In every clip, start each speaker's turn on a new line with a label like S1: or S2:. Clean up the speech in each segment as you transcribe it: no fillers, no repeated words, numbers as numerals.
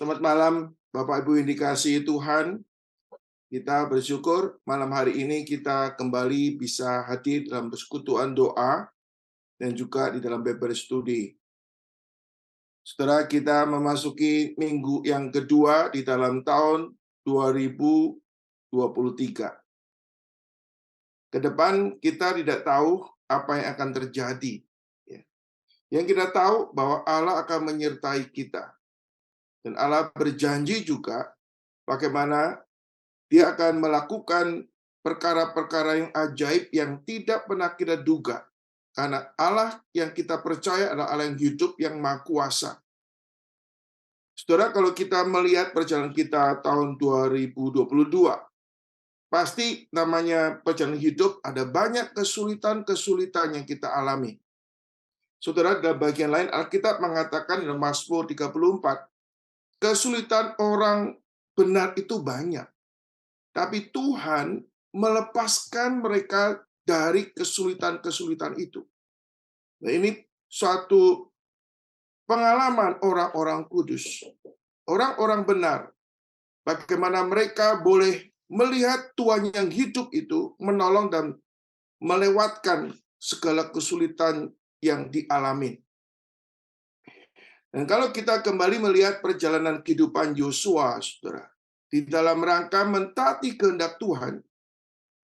S1: Selamat malam, Bapak Ibu yang dikasihi Tuhan. Kita bersyukur malam hari ini kita kembali bisa hadir dalam persekutuan doa dan juga di dalam Bible Study. Setelah kita memasuki minggu yang kedua di dalam tahun 2023. Ke depan kita tidak tahu apa yang akan terjadi. Yang kita tahu bahwa Allah akan menyertai kita. Dan Allah berjanji juga bagaimana Dia akan melakukan perkara-perkara yang ajaib yang tidak pernah kita duga. Karena Allah yang kita percaya adalah Allah yang hidup, yang maha kuasa. Saudara, kalau kita melihat perjalanan kita tahun 2022, pasti namanya perjalanan hidup ada banyak kesulitan-kesulitan yang kita alami. Saudara, dalam bagian lain Alkitab mengatakan dalam Mazmur 34, kesulitan orang benar itu banyak. Tapi Tuhan melepaskan mereka dari kesulitan-kesulitan itu. Nah, ini suatu pengalaman orang-orang kudus, orang-orang benar. Bagaimana mereka boleh melihat Tuhan yang hidup itu menolong dan melewatkan segala kesulitan yang dialami. Dan kalau kita kembali melihat perjalanan kehidupan Yosua, saudara, di dalam rangka mentaati kehendak Tuhan,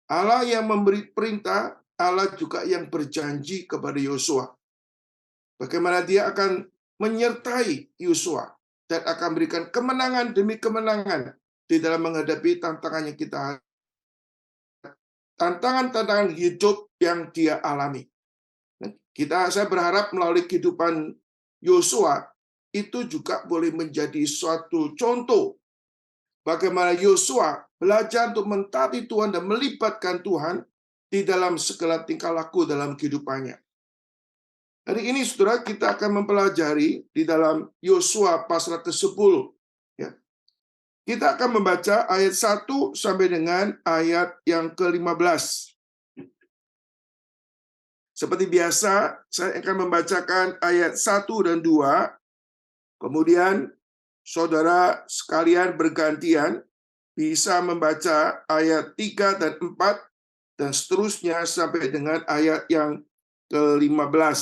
S1: Allah yang memberi perintah, Allah juga yang berjanji kepada Yosua. Bagaimana dia akan menyertai Yosua dan akan berikan kemenangan demi kemenangan di dalam menghadapi tantangan yang kita, tantangan-tantangan hidup yang dia alami. Saya berharap melalui kehidupan Yosua itu juga boleh menjadi suatu contoh bagaimana Yosua belajar untuk mentaati Tuhan dan melibatkan Tuhan di dalam segala tingkah laku dalam kehidupannya. Hari ini, saudara, kita akan mempelajari di dalam Yosua pasal ke-10. Ya. Kita akan membaca ayat 1 sampai dengan ayat yang ke-15. Seperti biasa, saya akan membacakan ayat 1 dan 2. Kemudian, saudara sekalian bergantian bisa membaca ayat 3 dan 4 dan seterusnya sampai dengan ayat yang ke-15.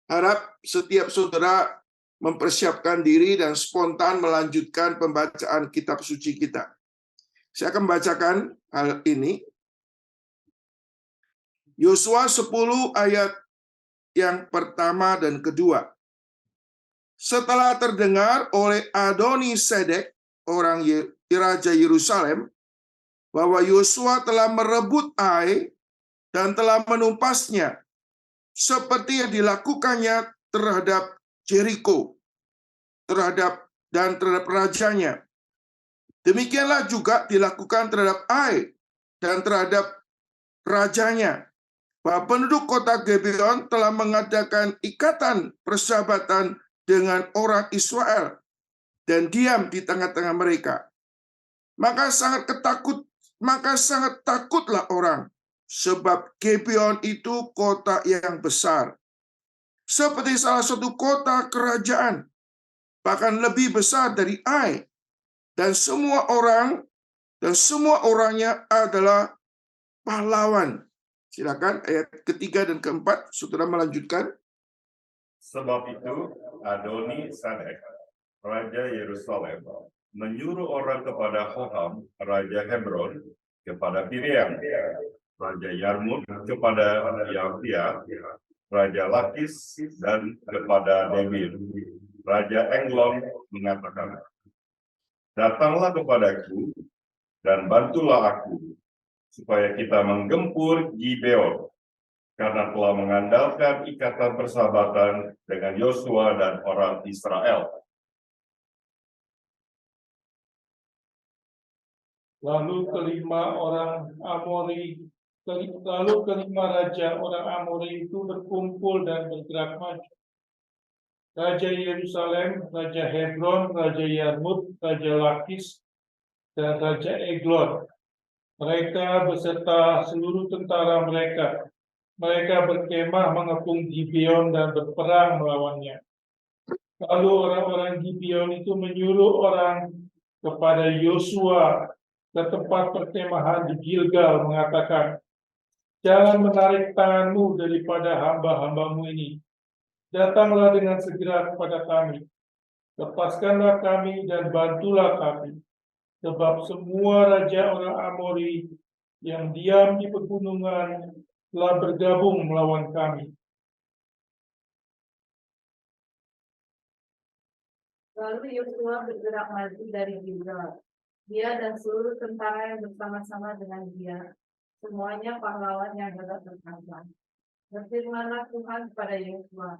S1: Harap setiap saudara mempersiapkan diri dan spontan melanjutkan pembacaan kitab suci kita. Saya akan membacakan hal ini. Yosua 10 ayat yang pertama dan kedua. Setelah terdengar oleh Adoni-Sedek, orang Raja Yerusalem, bahwa Yosua telah merebut Ai dan telah menumpasnya, seperti yang dilakukannya terhadap Jericho, terhadap rajanya. Demikianlah juga dilakukan terhadap Ai dan terhadap rajanya. Bahwa penduduk kota Gibeon telah mengadakan ikatan persahabatan dengan orang Israel dan diam di tengah-tengah mereka. Maka sangat takutlah orang, sebab Gibeon itu kota yang besar, seperti salah satu kota kerajaan, bahkan lebih besar dari Ai, dan semua orangnya adalah pahlawan. Silakan ayat ketiga dan keempat, saudara melanjutkan.
S2: Sebab itu Adoni-Sedek, Raja Yerusalem, menyuruh orang kepada Hoham, Raja Hebron, kepada Piriam, Raja Yarmut, kepada Yafia, Raja Lakis, dan kepada Debir, Raja Englon, mengatakan, datanglah kepadaku, dan bantulah aku, supaya kita menggempur Gibeon, karena telah mengandalkan ikatan persahabatan dengan Yosua dan orang Israel.
S3: Lalu kelima raja orang Amori itu berkumpul dan bergerak maju. Raja Yerusalem, Raja Hebron, Raja Yarmut, Raja Lakis, dan Raja Eglon. Mereka beserta seluruh tentara mereka. Mereka berkemah mengepung Gibeon dan berperang melawannya. Lalu orang-orang Gibeon itu menyuruh orang kepada Yosua ke tempat perkemahan di Gilgal mengatakan, jangan menarik tanganmu daripada hamba-hambamu ini. Datanglah dengan segera kepada kami. Lepaskanlah kami dan bantulah kami. Sebab semua raja orang Amori yang diam di pegunungan telah bergabung melawan kami.
S4: Lalu Yosua bergerak maju dari Gilgal. Dia dan seluruh tentara yang bersama-sama dengan dia, semuanya pahlawan yang hebat berkata, berfirmanlah Tuhan kepada Yosua,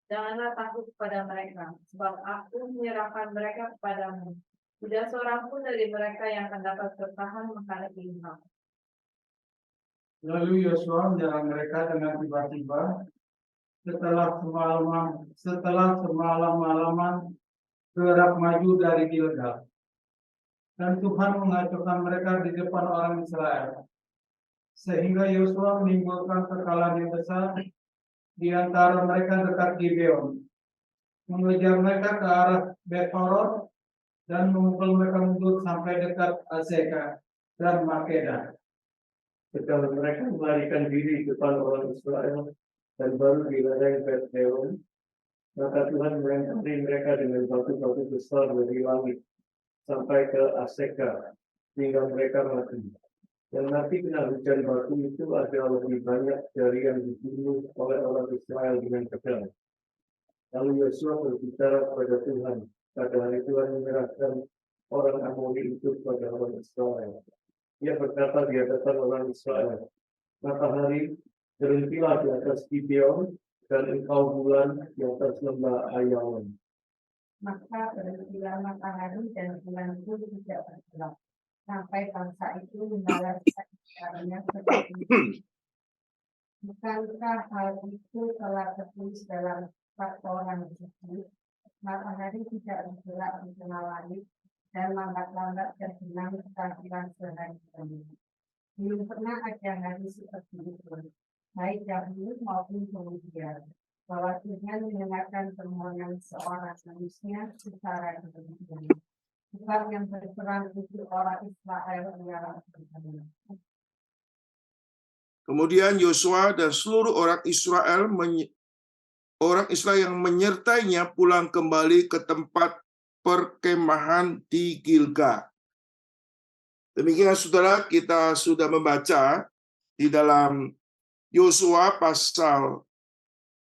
S4: janganlah takut kepada mereka, sebab aku menyerahkan mereka kepadamu. Tidak seorang pun dari mereka yang akan dapat bertahan menghadapi engkau.
S5: Lalu Yosua menyerang mereka dengan tiba-tiba setelah semalam-malaman bergerak maju dari Gilgal. Dan Tuhan menghancurkan mereka di depan orang Israel. Sehingga Yosua menimbulkan kekalahan yang besar di antara mereka dekat Gibeon, mengejar mereka ke arah Bet-horon dan memukul mereka mundur sampai dekat Azeka dan Makeda.
S6: Setelah mereka melarikan diri di depan orang Israel dan baru di ladang Bet-horon, maka Tuhan melempari mereka dengan batu-batu besar dari langit sampai ke Azeka, sehingga mereka mati. Dan nanti kena hujan batu itu adalah lebih banyak dari yang dibunuh oleh orang Israel dengan pedang. Lalu Yosua berbicara kepada Tuhan. Pada hari Tuhan menyerahkan orang Amori itu kepada orang Israel. Ia berkata di hadapan orang Israel, matahari, berhentilah di atas Gibeon, dan engkau bulan di atas lembah Ayawan.
S4: Maka berhentilah matahari dan bulan pun tidak bergerak, sampai bangsa itu membalas caranya seperti itu. Bukankah hal itu telah tertulis dalam peraturan suci? Matahari tidak bergerak di tengah langit dan lambat-lambat terbenam kehadiran sehari-hari. Belum pernah ada hari seperti itu, baik dahulu maupun kemudian, bahwa Tuhan mendengarkan permohonan seorang manusia secara demikian. Sebab yang berperang itu orang Israel ialah Tuhan.
S1: Kemudian Yosua dan seluruh orang Israel yang menyertainya pulang kembali ke tempat perkemahan di Gilgal. Demikian saudara, kita sudah membaca di dalam Yosua pasal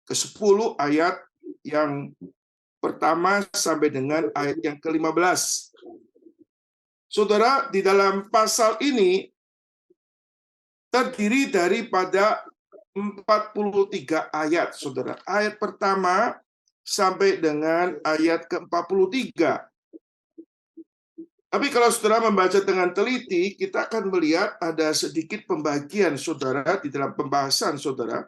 S1: ke-10 ayat yang pertama sampai dengan ayat yang ke-15. Saudara, di dalam pasal ini terdiri daripada 43 ayat, saudara. Ayat pertama sampai dengan ayat ke-43. Tapi kalau saudara membaca dengan teliti, kita akan melihat ada sedikit pembagian, saudara, di dalam pembahasan, saudara.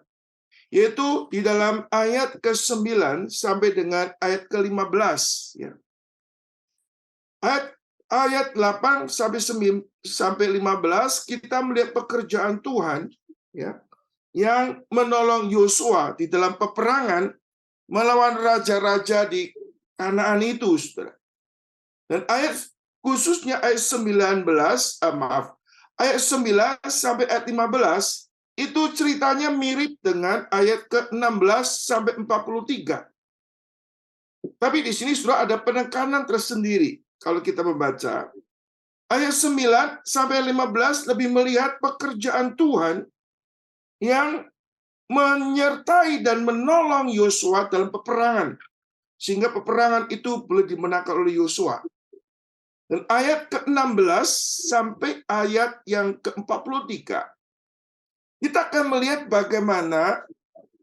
S1: Yaitu di dalam ayat ke-9 sampai dengan ayat ke-15. Ya. Ayat 8 sampai 15 kita melihat pekerjaan Tuhan ya, yang menolong Yosua di dalam peperangan melawan raja-raja di Kanaan itu, saudara. Dan khususnya ayat 9 sampai ayat 15 itu ceritanya mirip dengan ayat ke-16 sampai 43. Tapi di sini sudah ada penekanan tersendiri. Kalau kita membaca ayat 9 sampai 15 lebih melihat pekerjaan Tuhan yang menyertai dan menolong Yosua dalam peperangan. Sehingga peperangan itu boleh dimenangkan oleh Yosua. Dan ayat ke-16 sampai ayat yang ke-43 kita akan melihat bagaimana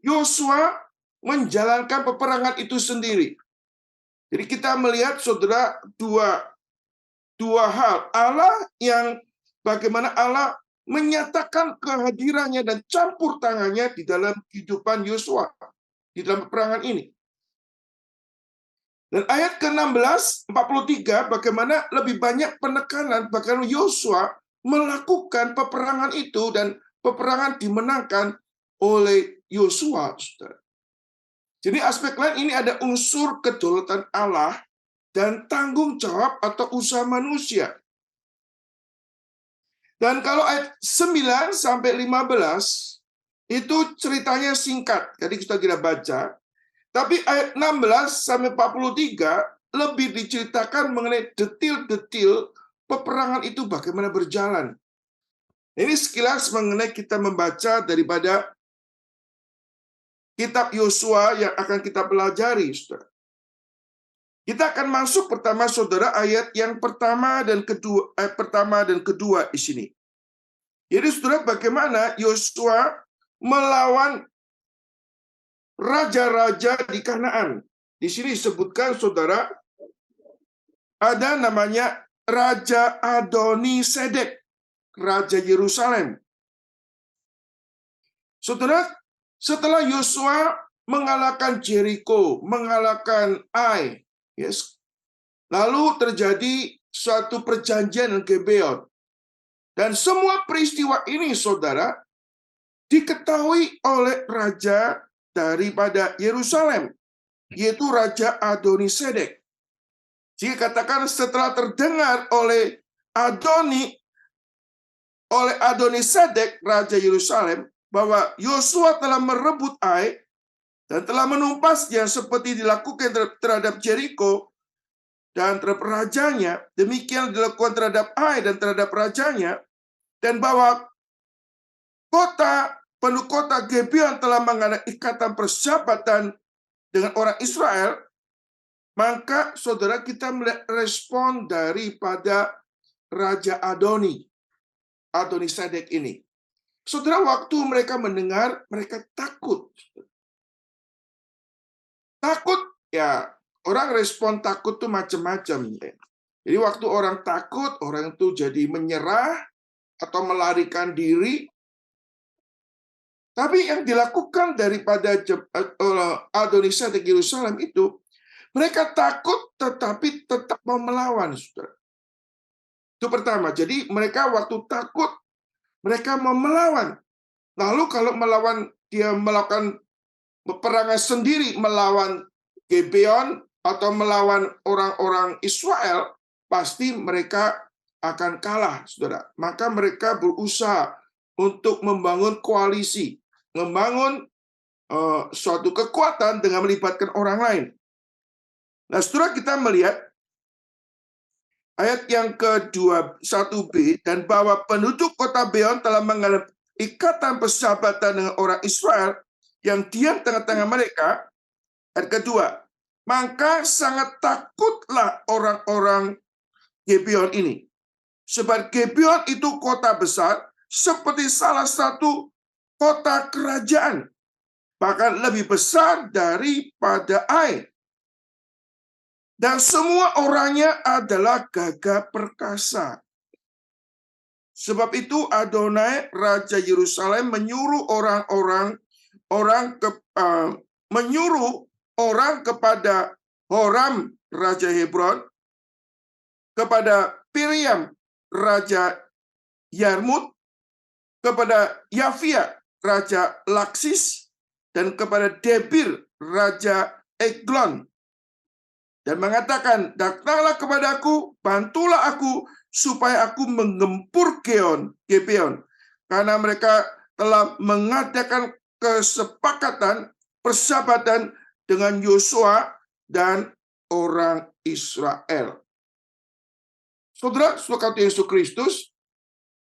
S1: Yosua menjalankan peperangan itu sendiri. Jadi kita melihat, saudara, dua hal. Allah yang bagaimana Allah menyatakan kehadirannya dan campur tangannya di dalam kehidupan Yosua di dalam peperangan ini. Dan ayat ke-16, 43, bagaimana lebih banyak penekanan bagaimana Yosua melakukan peperangan itu dan peperangan dimenangkan oleh Yosua, saudara. Jadi aspek lain ini ada unsur kedaulatan Allah dan tanggung jawab atau usaha manusia. Dan kalau ayat 9 sampai 15 itu ceritanya singkat. Jadi kita tidak baca. Tapi ayat 16 sampai 43 lebih diceritakan mengenai detil-detil peperangan itu bagaimana berjalan. Ini sekilas mengenai kita membaca daripada kitab Yosua yang akan kita pelajari, saudara. Kita akan masuk pertama, saudara, ayat yang pertama dan kedua di sini. Jadi, saudara, bagaimana Yosua melawan raja-raja di Kanaan. Di sini disebutkan, saudara, ada namanya Raja Adoni-Sedek, Raja Yerusalem. Saudara, setelah Yosua mengalahkan Jericho, mengalahkan Ai, yes, lalu terjadi suatu perjanjian Gibeon. Dan semua peristiwa ini, saudara, diketahui oleh raja daripada Yerusalem, yaitu Raja Adoni-Sedek. Jika katakan setelah terdengar oleh Adoni-Sedek, Raja Yerusalem, bahwa Yosua telah merebut Ai dan telah menumpasnya seperti dilakukan terhadap Jericho dan terhadap rajanya, demikian dilakukan terhadap Ai dan terhadap rajanya, dan bahwa penduduk kota Gibeon telah mengadakan ikatan persahabatan dengan orang Israel, maka saudara kita melihat respon daripada Raja Adoni-Sedek ini. Saudara, waktu mereka mendengar, mereka takut. Takut, ya, orang respon takut tuh macam-macam. Jadi waktu orang takut, orang itu jadi menyerah atau melarikan diri. Tapi yang dilakukan daripada Adoni-Sedek Yerusalem itu, mereka takut tetapi tetap mau melawan, saudara. Itu pertama. Jadi mereka waktu takut, mereka mau melawan. Lalu kalau melawan, dia melakukan peperangan sendiri, melawan Gibeon atau melawan orang-orang Israel, pasti mereka akan kalah, saudara. Maka mereka berusaha untuk membangun koalisi, membangun suatu kekuatan dengan melibatkan orang lain. Nah, saudara, kita melihat ayat yang ke-21b, dan bahwa penduduk kota Beon telah mengalami ikatan persahabatan dengan orang Israel yang diam tengah-tengah mereka. Ayat kedua, maka sangat takutlah orang-orang Gibeon ini. Sebab Gibeon itu kota besar, seperti salah satu kota kerajaan, bahkan lebih besar daripada Ai. Dan semua orangnya adalah gagah perkasa. Sebab itu Adonai, Raja Yerusalem, menyuruh orang kepada Horam, Raja Hebron, kepada Piriam, Raja Yarmut, kepada Yafia, Raja Laksis, dan kepada Debir, Raja Eglon, dan mengatakan, datanglah kepadaku, bantulah aku, supaya aku menggempur Gibeon, karena mereka telah mengadakan kesepakatan, persahabatan dengan Yosua dan orang Israel. Saudara, saudara Yesus Kristus,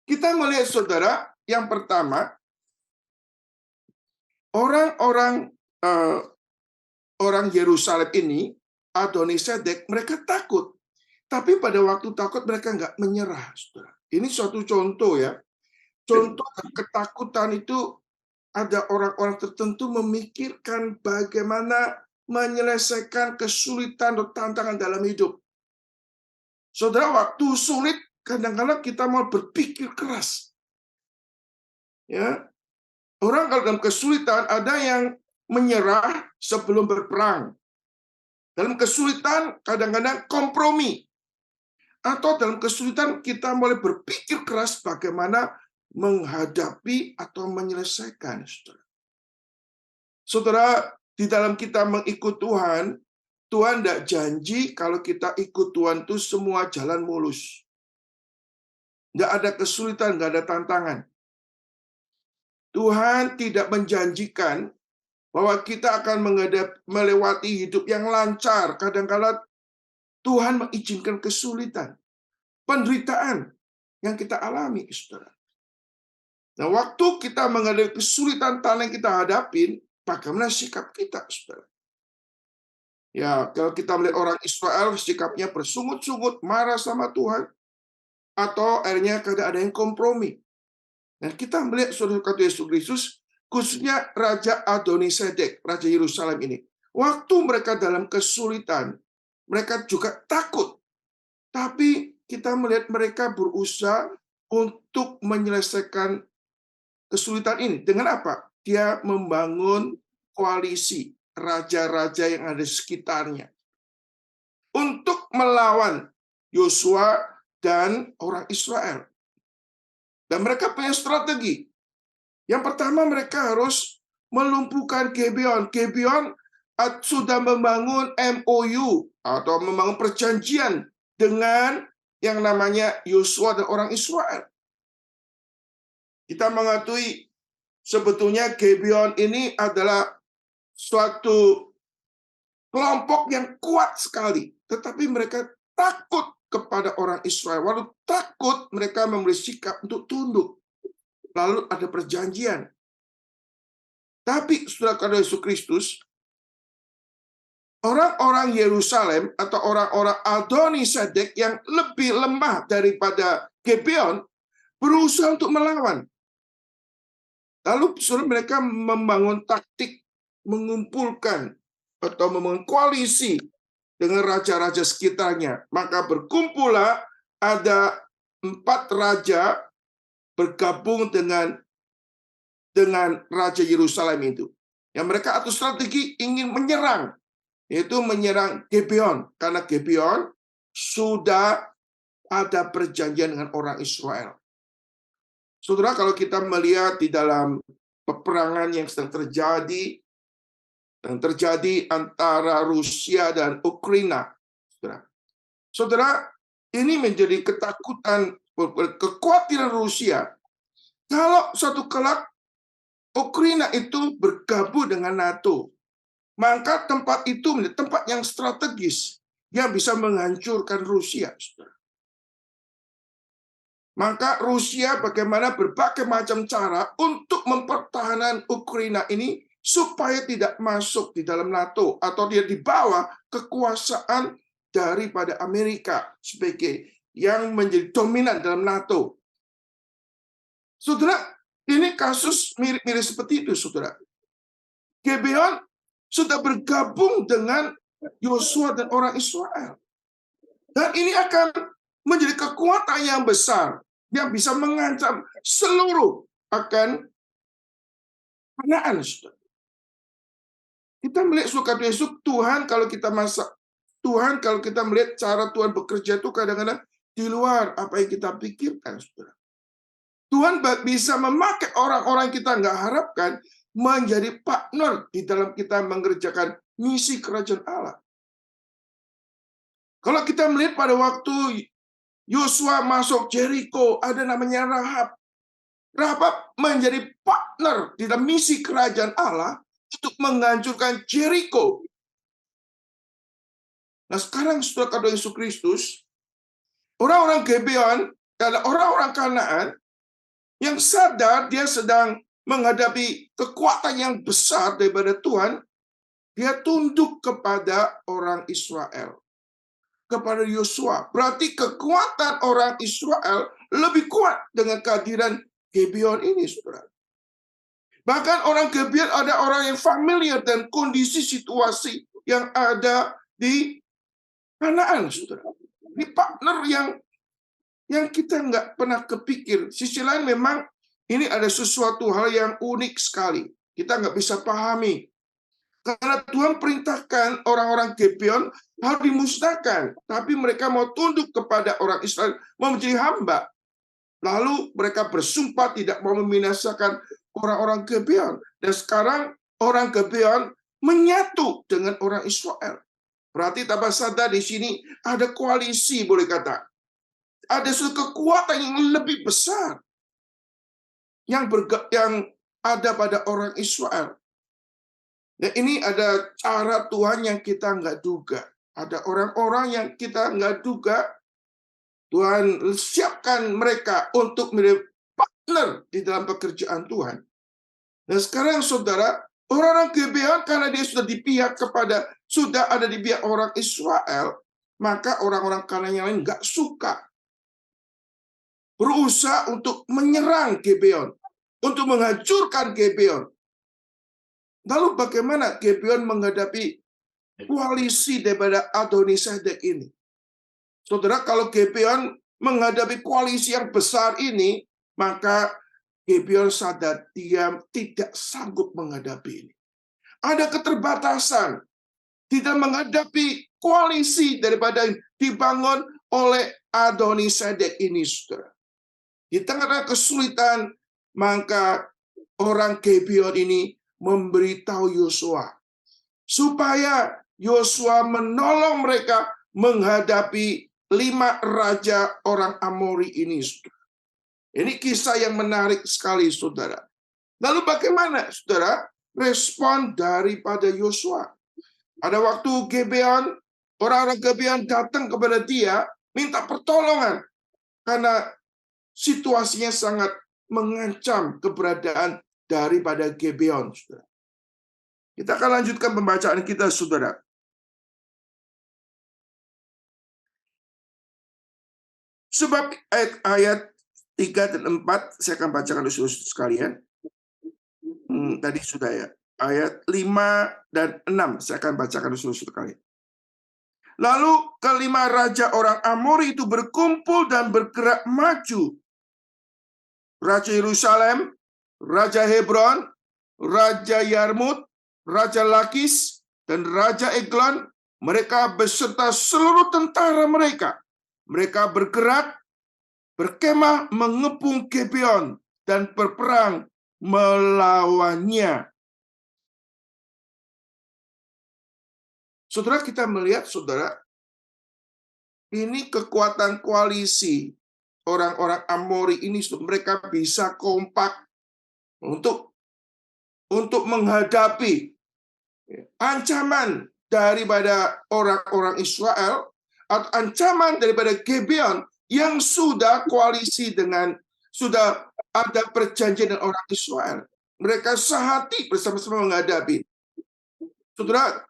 S1: kita melihat, saudara, yang pertama, orang Yerusalem ini, Adoni-Sedek, mereka takut. Tapi pada waktu takut mereka nggak menyerah, saudara. Ini suatu contoh, ya. Contoh ketakutan itu ada orang-orang tertentu memikirkan bagaimana menyelesaikan kesulitan atau tantangan dalam hidup. Saudara, waktu sulit kadang-kadang kita mau berpikir keras. Ya. Orang kalau dalam kesulitan ada yang menyerah sebelum berperang. Dalam kesulitan kadang-kadang kompromi. Atau dalam kesulitan kita mulai berpikir keras bagaimana menghadapi atau menyelesaikan. Saudara, di dalam kita mengikut Tuhan, Tuhan tidak janji kalau kita ikut Tuhan itu semua jalan mulus. Nggak ada kesulitan, nggak ada tantangan. Tuhan tidak menjanjikan bahwa kita akan melewati hidup yang lancar. Kadang-kadang Tuhan mengizinkan kesulitan, penderitaan yang kita alami, saudara. Nah, waktu kita menghadapi kesulitan tanah yang kita hadapin, bagaimana sikap kita, saudara? Ya, kalau kita melihat orang Israel, sikapnya bersungut-sungut, marah sama Tuhan, atau akhirnya kadang ada yang kompromi. Dan kita melihat saudara kata Yesus Kristus, khususnya Raja Adonisedek, Raja Yerusalem ini. Waktu mereka dalam kesulitan, mereka juga takut. Tapi kita melihat mereka berusaha untuk menyelesaikan kesulitan ini. Dengan apa? Dia membangun koalisi raja-raja yang ada di sekitarnya untuk melawan Yosua dan orang Israel. Dan mereka punya strategi. Yang pertama, mereka harus melumpuhkan Gibeon. Gibeon sudah membangun MOU atau membangun perjanjian dengan yang namanya Yosua dan orang Israel. Kita mengetahui sebetulnya Gibeon ini adalah suatu kelompok yang kuat sekali, tetapi mereka takut kepada orang Israel. Walau takut, mereka memberi sikap untuk tunduk. Lalu ada perjanjian. Tapi saudara kata Yesus Kristus, orang-orang Yerusalem atau orang-orang Adonisedek yang lebih lemah daripada Gibeon berusaha untuk melawan. Lalu saudara, mereka membangun taktik mengumpulkan atau membangun koalisi dengan raja-raja sekitarnya. Maka berkumpullah ada 4 raja bergabung dengan Raja Yerusalem itu. Yang mereka atur strategi ingin menyerang, yaitu menyerang Gibeon. Karena Gibeon sudah ada perjanjian dengan orang Israel. Saudara, kalau kita melihat di dalam peperangan yang sedang terjadi antara Rusia dan Ukraina, saudara, ini menjadi ketakutan, kekhawatiran Rusia. Kalau suatu kelak Ukraina itu bergabung dengan NATO, maka tempat itu menjadi tempat yang strategis yang bisa menghancurkan Rusia, saudara. Maka Rusia bagaimana berbagai macam cara untuk mempertahankan Ukraina ini supaya tidak masuk di dalam NATO atau dia di bawah kekuasaan daripada Amerika sebagai yang menjadi dominan dalam NATO. Saudara, ini kasus mirip-mirip seperti itu, saudara. Gibeon sudah bergabung dengan Yosua dan orang Israel. Dan ini akan menjadi kekuatan yang besar yang bisa mengancam seluruh akan Kanaan, saudara. Kita melihat suka Yesus, Tuhan kalau kita melihat cara Tuhan bekerja itu kadang-kadang di luar apa yang kita pikirkan, saudara. Tuhan bisa memakai orang-orang kita nggak harapkan menjadi partner di dalam kita mengerjakan misi kerajaan Allah. Kalau kita melihat pada waktu Yosua masuk Jericho, ada namanya Rahab. Rahab menjadi partner di dalam misi kerajaan Allah untuk menghancurkan Jericho. Nah sekarang setelah kata Yesus Kristus, orang-orang Gibeon adalah orang-orang Kanaan yang sadar dia sedang menghadapi kekuatan yang besar daripada Tuhan, dia tunduk kepada orang Israel, kepada Yosua. Berarti kekuatan orang Israel lebih kuat dengan kehadiran Gibeon ini, saudara. Bahkan orang Gibeon ada orang yang familiar dan kondisi situasi yang ada di Kanaan, saudara. Ini partner yang kita nggak pernah kepikir. Sisi lain memang ini ada sesuatu hal yang unik sekali. Kita nggak bisa pahami. Karena Tuhan perintahkan orang-orang Gibeon harus dimusnahkan. Tapi mereka mau tunduk kepada orang Israel, mau menjadi hamba. Lalu mereka bersumpah tidak mau membinasakan orang-orang Gibeon. Dan sekarang orang Gibeon menyatu dengan orang Israel. Berarti tanpa sadar di sini ada koalisi, boleh kata. Ada suatu kekuatan yang lebih besar yang ada pada orang Israel. Nah, ini ada cara Tuhan yang kita nggak duga. Ada orang-orang yang kita nggak duga. Tuhan siapkan mereka untuk menjadi partner di dalam pekerjaan Tuhan. Nah, sekarang saudara, orang-orang Gibeon karena dia sudah ada di pihak orang Israel, maka orang-orang Kanaan yang lain nggak suka. Berusaha untuk menyerang Gibeon, untuk menghancurkan Gibeon. Lalu bagaimana Gibeon menghadapi koalisi daripada Adoni-Sedek ini? Saudara, kalau Gibeon menghadapi koalisi yang besar ini, maka Gibeon sadar dia tidak sanggup menghadapi ini. Ada keterbatasan tidak menghadapi koalisi daripada yang dibangun oleh Adoni-Sedek ini, saudara. Di tengah kesulitan, maka orang Gibeon ini memberitahu Yosua supaya Yosua menolong mereka menghadapi 5 raja orang Amori ini. Ini kisah yang menarik sekali, saudara. Lalu bagaimana, saudara, respon daripada Yosua? Pada waktu Gibeon, orang-orang Gibeon datang kepada dia, minta pertolongan. Karena situasinya sangat mengancam keberadaan daripada Gibeon, saudara. Kita akan lanjutkan pembacaan kita, saudara. Sebab ayat 3 dan 4, saya akan bacakan dulu sekalian. Tadi sudah ya. Ayat 5 dan 6, saya akan bacakan dulu sekalian. Lalu kelima raja orang Amori itu berkumpul dan bergerak maju. Raja Yerusalem, Raja Hebron, Raja Yarmut, Raja Lakis, dan Raja Eglon, mereka beserta seluruh tentara mereka. Mereka bergerak, berkemah mengepung Gibeon dan berperang melawannya. Saudara, kita melihat, saudara, ini kekuatan koalisi orang-orang Amori ini, mereka bisa kompak untuk menghadapi ancaman daripada orang-orang Israel atau ancaman daripada Gibeon yang sudah koalisi sudah ada perjanjian dengan orang Israel. Mereka sehati bersama-sama menghadapi. Saudara,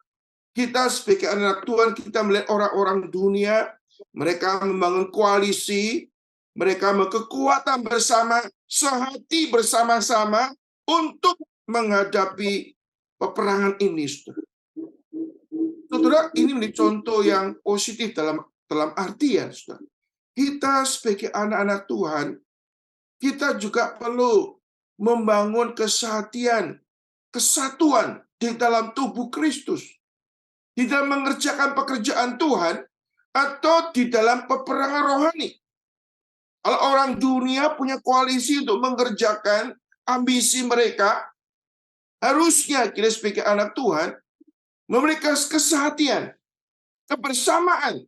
S1: kita sebagai anak Tuhan, kita melihat orang-orang dunia, mereka membangun koalisi, mereka kekuatan bersama, sehati bersama-sama untuk menghadapi peperangan ini, saudara. Saudara, ini menjadi contoh yang positif dalam artian, saudara. Kita sebagai anak-anak Tuhan, kita juga perlu membangun kesatuan di dalam tubuh Kristus, di dalam mengerjakan pekerjaan Tuhan, atau di dalam peperangan rohani. Kalau orang dunia punya koalisi untuk mengerjakan ambisi mereka, harusnya kita sebagai anak Tuhan memiliki kesehatian, kebersamaan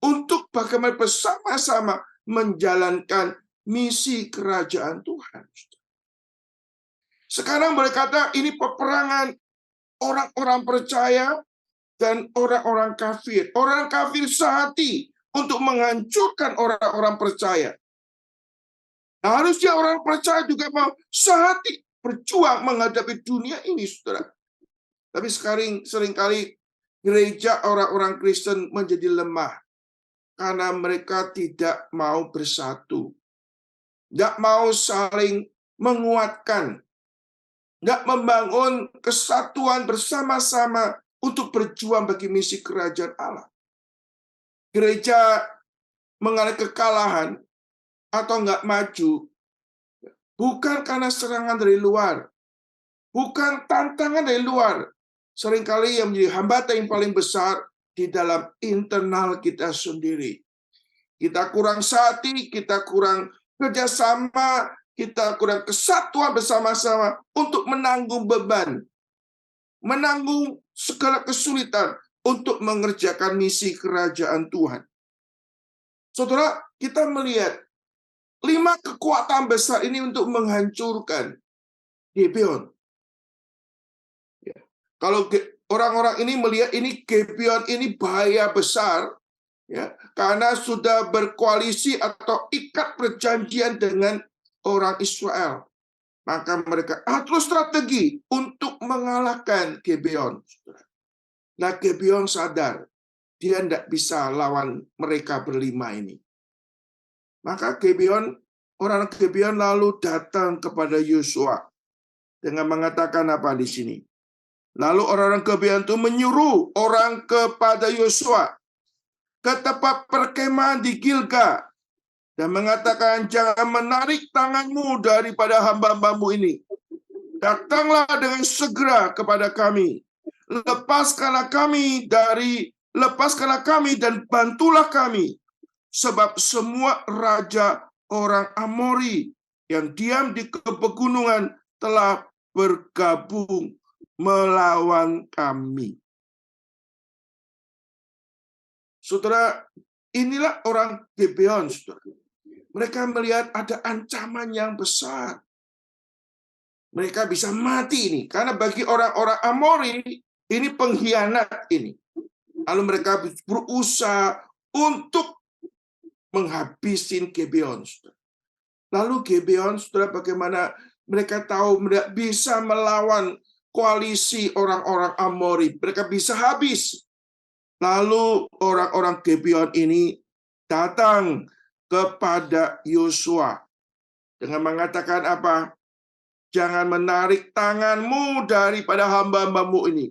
S1: untuk bagaimana bersama-sama menjalankan misi kerajaan Tuhan. Sekarang boleh kata ini peperangan orang-orang percaya dan orang-orang kafir. Orang kafir sehati untuk menghancurkan orang-orang percaya. Nah, harusnya orang percaya juga mau sehati berjuang menghadapi dunia ini, saudara. Tapi seringkali gereja orang-orang Kristen menjadi lemah karena mereka tidak mau bersatu, tidak mau saling menguatkan, tidak membangun kesatuan bersama-sama untuk berjuang bagi misi kerajaan Allah. Gereja mengalami kekalahan atau nggak maju bukan karena serangan dari luar, bukan tantangan dari luar. Seringkali yang menjadi hambatan yang paling besar di dalam internal kita sendiri. Kita kurang sehati, kita kurang kerjasama, kita kurang kesatuan bersama-sama untuk menanggung beban menanggung segala kesulitan untuk mengerjakan misi kerajaan Tuhan. Saudara, kita melihat 5 kekuatan besar ini untuk menghancurkan Gibeon. Ya. Kalau orang-orang ini melihat ini Gibeon ini bahaya besar, ya, karena sudah berkoalisi atau ikat perjanjian dengan orang Israel. Maka mereka atur strategi untuk mengalahkan Gibeon. Nah, Gibeon sadar dia tidak bisa lawan mereka berlima ini. Maka orang Gibeon lalu datang kepada Yosua dengan mengatakan apa di sini? Lalu orang-orang Gibeon itu menyuruh orang kepada Yosua ke tempat perkemahan di Gilgal dan mengatakan, jangan menarik tanganmu daripada hamba-hambamu ini. Datanglah dengan segera kepada kami. Lepaskanlah kami dan bantulah kami. Sebab semua raja orang Amori yang diam di pegunungan telah bergabung melawan kami. Saudara, inilah orang Gibeon, saudara. Mereka melihat ada ancaman yang besar. Mereka bisa mati ini. Karena bagi orang-orang Amori, ini pengkhianat ini. Lalu mereka berusaha untuk menghabisin Gibeon. Lalu Gibeon, saudara, bagaimana mereka tahu mereka bisa melawan koalisi orang-orang Amori. Mereka bisa habis. Lalu orang-orang Gibeon ini datang kepada Yosua dengan mengatakan apa? Jangan menarik tanganmu daripada hamba-hambamu ini.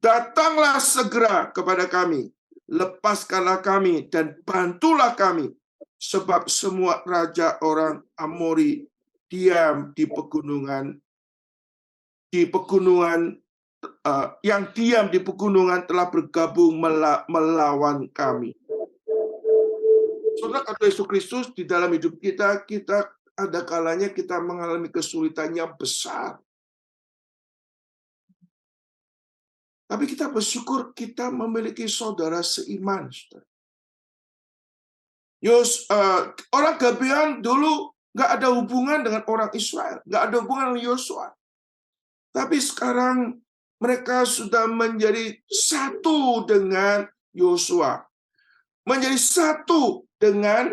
S1: Datanglah segera kepada kami. Lepaskanlah kami dan bantulah kami. Sebab semua raja orang Amori diam di pegunungan. Yang diam di pegunungan telah bergabung melawan kami. Saudara, kata Yesus Kristus, di dalam hidup kita ada kalanya kita mengalami kesulitan yang besar. Tapi kita bersyukur kita memiliki saudara seiman. Orang Gibeon dulu nggak ada hubungan dengan orang Israel, nggak ada hubungan dengan Yosua. Tapi sekarang mereka sudah menjadi satu dengan Yosua, menjadi satu dengan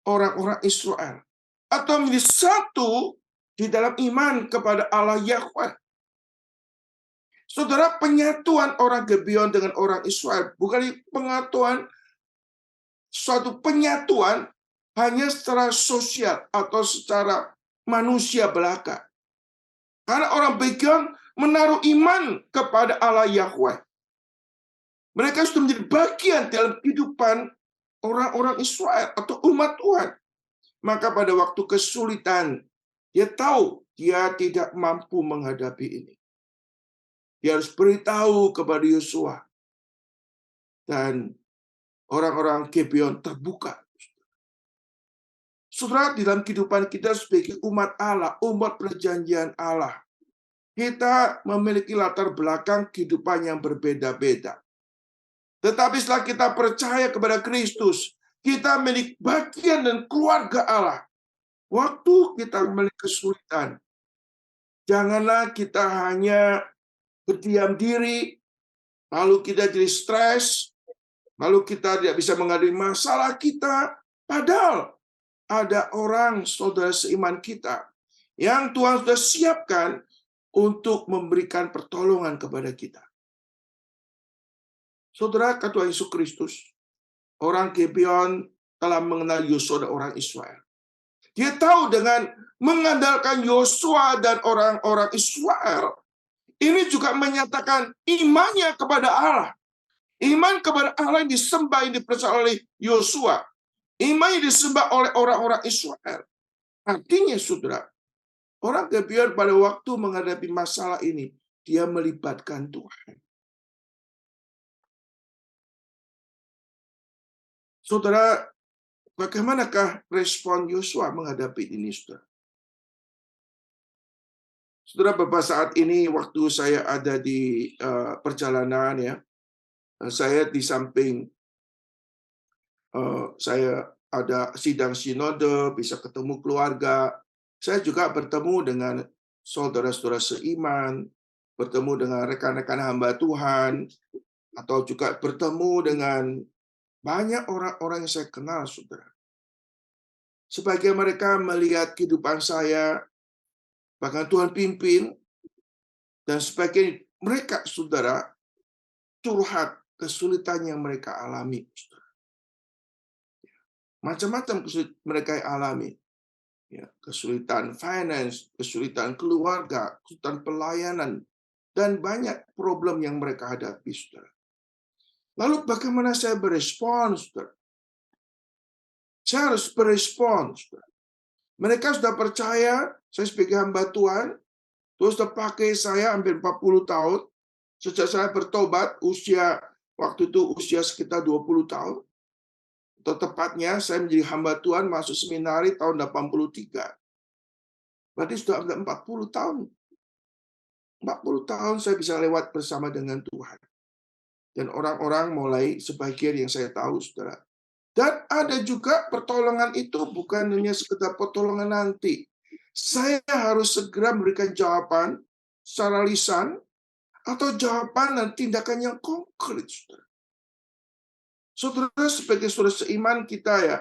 S1: orang-orang Israel, atau menjadi satu di dalam iman kepada Allah Yahweh. Saudara, penyatuan orang Gibeon dengan orang Israel bukan suatu penyatuan hanya secara sosial atau secara manusia belaka. Karena orang Gibeon menaruh iman kepada Allah Yahweh. Mereka sudah menjadi bagian dalam kehidupan orang-orang Israel atau umat Tuhan. Maka pada waktu kesulitan, dia tahu dia tidak mampu menghadapi ini. Dia harus beritahu kepada Yosua. Dan orang-orang Gibeon terbuka. Saudara, di dalam kehidupan kita sebagai umat Allah, umat perjanjian Allah, kita memiliki latar belakang kehidupan yang berbeda-beda. Tetapi setelah kita percaya kepada Kristus, kita memiliki bagian dan keluarga Allah. Waktu kita memiliki kesulitan, janganlah kita hanya berdiam diri, lalu kita jadi stres, lalu kita tidak bisa menghadapi masalah kita. Padahal ada orang saudara seiman kita yang Tuhan sudah siapkan untuk memberikan pertolongan kepada kita. Saudara, kata Yesus Kristus, orang Gibeon telah mengenal Yosua dan orang Israel. Dia tahu dengan mengandalkan Yosua dan orang-orang Israel, ini juga menyatakan imannya kepada Allah. Iman kepada Allah yang disembah, yang dipercaya oleh Yosua. Iman yang disembah oleh orang-orang Israel. Artinya, saudara, orang Gibeon pada waktu menghadapi masalah ini, dia melibatkan Tuhan. Saudara, bagaimanakah respon Yosua menghadapi ini, saudara? Saudara, beberapa saat ini waktu saya ada di perjalanan ya, saya di samping saya ada sidang sinode, bisa ketemu keluarga, saya juga bertemu dengan saudara-saudara seiman, bertemu dengan rekan-rekan hamba Tuhan, atau juga bertemu dengan banyak orang-orang yang saya kenal, saudara. Sebagian mereka melihat kehidupan saya, bahkan Tuhan pimpin, dan sebagian mereka, saudara, curhat kesulitan yang mereka alami. Macam-macam kesulitan mereka alami. Ya, kesulitan finance, kesulitan keluarga, kesulitan pelayanan, dan banyak problem yang mereka hadapi, saudara. Lalu bagaimana saya berespon, saudara? Saya harus berespon, saudara. Mereka sudah percaya, saya sebagai hamba Tuhan, Tuhan sudah pakai saya hampir 40 tahun, sejak saya bertobat, waktu itu usia sekitar 20 tahun, atau tepatnya saya menjadi hamba Tuhan masuk seminari tahun 83. Berarti sudah 40 tahun. 40 tahun saya bisa lewat bersama dengan Tuhan. Dan orang-orang mulai sebagian yang saya tahu, saudara. Dan ada juga pertolongan itu bukan hanya sekedar pertolongan nanti. Saya harus segera memberikan jawaban secara lisan atau jawaban dan tindakan yang konkret, saudara. Saudara, sebagai saudara seiman kita ya,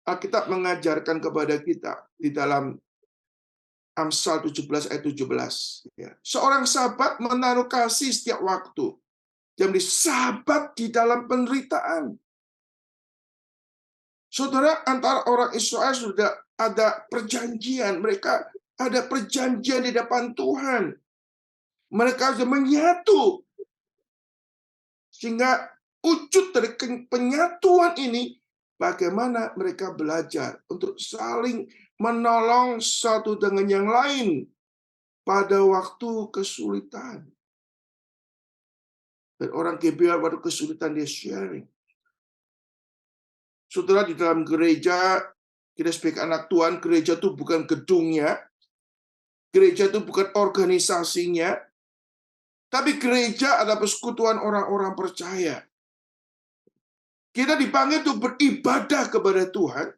S1: Alkitab mengajarkan kepada kita di dalam Amsal 17 ayat 17. Ya. Seorang sahabat menaruh kasih setiap waktu. Yang sahabat di dalam penderitaan. Saudara, antara orang Israel sudah ada perjanjian. Mereka ada perjanjian di depan Tuhan. Mereka sudah menyatu. Sehingga wujud dari penyatuan ini, bagaimana mereka belajar untuk saling menolong satu dengan yang lain pada waktu kesulitan. Dan orang Gibeon waktu kesulitan dia sharing. Saudara, di dalam gereja, kita sebagai anak Tuhan, gereja itu bukan gedungnya, gereja itu bukan organisasinya, tapi gereja adalah persekutuan orang-orang percaya. Kita dipanggil untuk beribadah kepada Tuhan,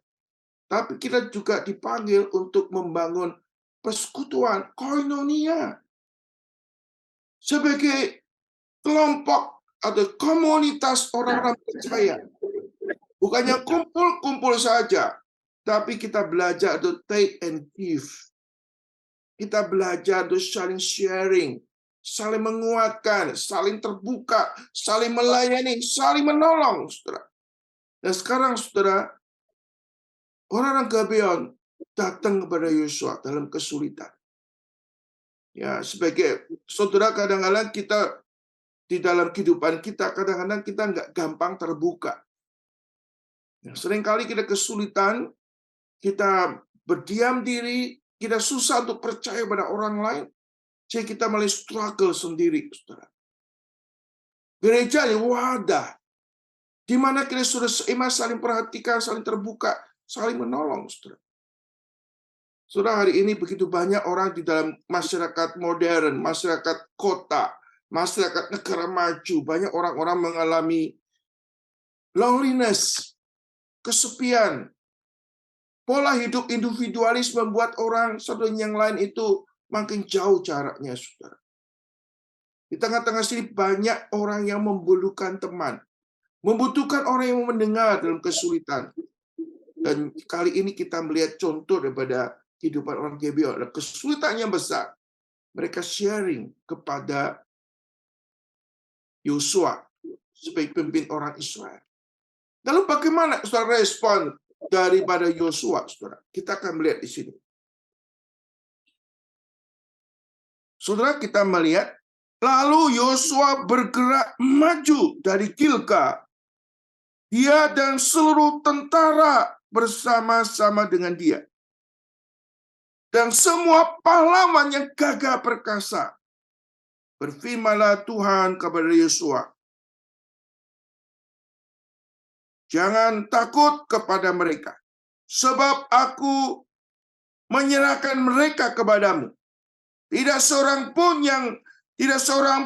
S1: tapi kita juga dipanggil untuk membangun persekutuan, koinonia. Sebagai kelompok atau komunitas orang-orang percaya. Bukannya kumpul-kumpul saja, tapi kita belajar untuk take and give. Kita belajar untuk saling sharing, saling menguatkan, saling terbuka, saling melayani, saling menolong, saudara. Dan sekarang, saudara, orang-orang Gibeon datang kepada Yosua dalam kesulitan. Ya, sebagai saudara, kadang-kadang kita di dalam kehidupan kita, kadang-kadang kita nggak gampang terbuka. Seringkali kita kesulitan, kita berdiam diri, kita susah untuk percaya pada orang lain, sehingga kita mulai struggle sendiri, saudara. Gereja adalah wadah, di mana kita sudah seiman, saling perhatikan, saling terbuka, saling menolong, saudara. Saudara, hari ini begitu banyak orang di dalam masyarakat modern, masyarakat kota, masyarakat negara maju, banyak orang-orang mengalami loneliness, kesepian. Pola hidup individualis membuat orang satu yang lain itu makin jauh jaraknya, saudara. Di tengah-tengah sini banyak orang yang membutuhkan teman, membutuhkan orang yang mendengar dalam kesulitan. Dan kali ini kita melihat contoh daripada kehidupan orang Gibeon. Ada kesulitan yang besar. Mereka sharing kepada Yosua sebagai pemimpin orang Israel. Lalu bagaimana saudara respon daripada Yosua, saudara? Kita akan melihat di sini. Saudara, kita melihat, lalu Yosua bergerak maju dari Gilgal. Dia dan seluruh tentara bersama-sama dengan dia. Dan semua pahlawan yang gagah perkasa. Berfirmanlah Tuhan kepada Yosua, jangan takut kepada mereka, sebab aku menyerahkan mereka kepadamu. Tidak seorang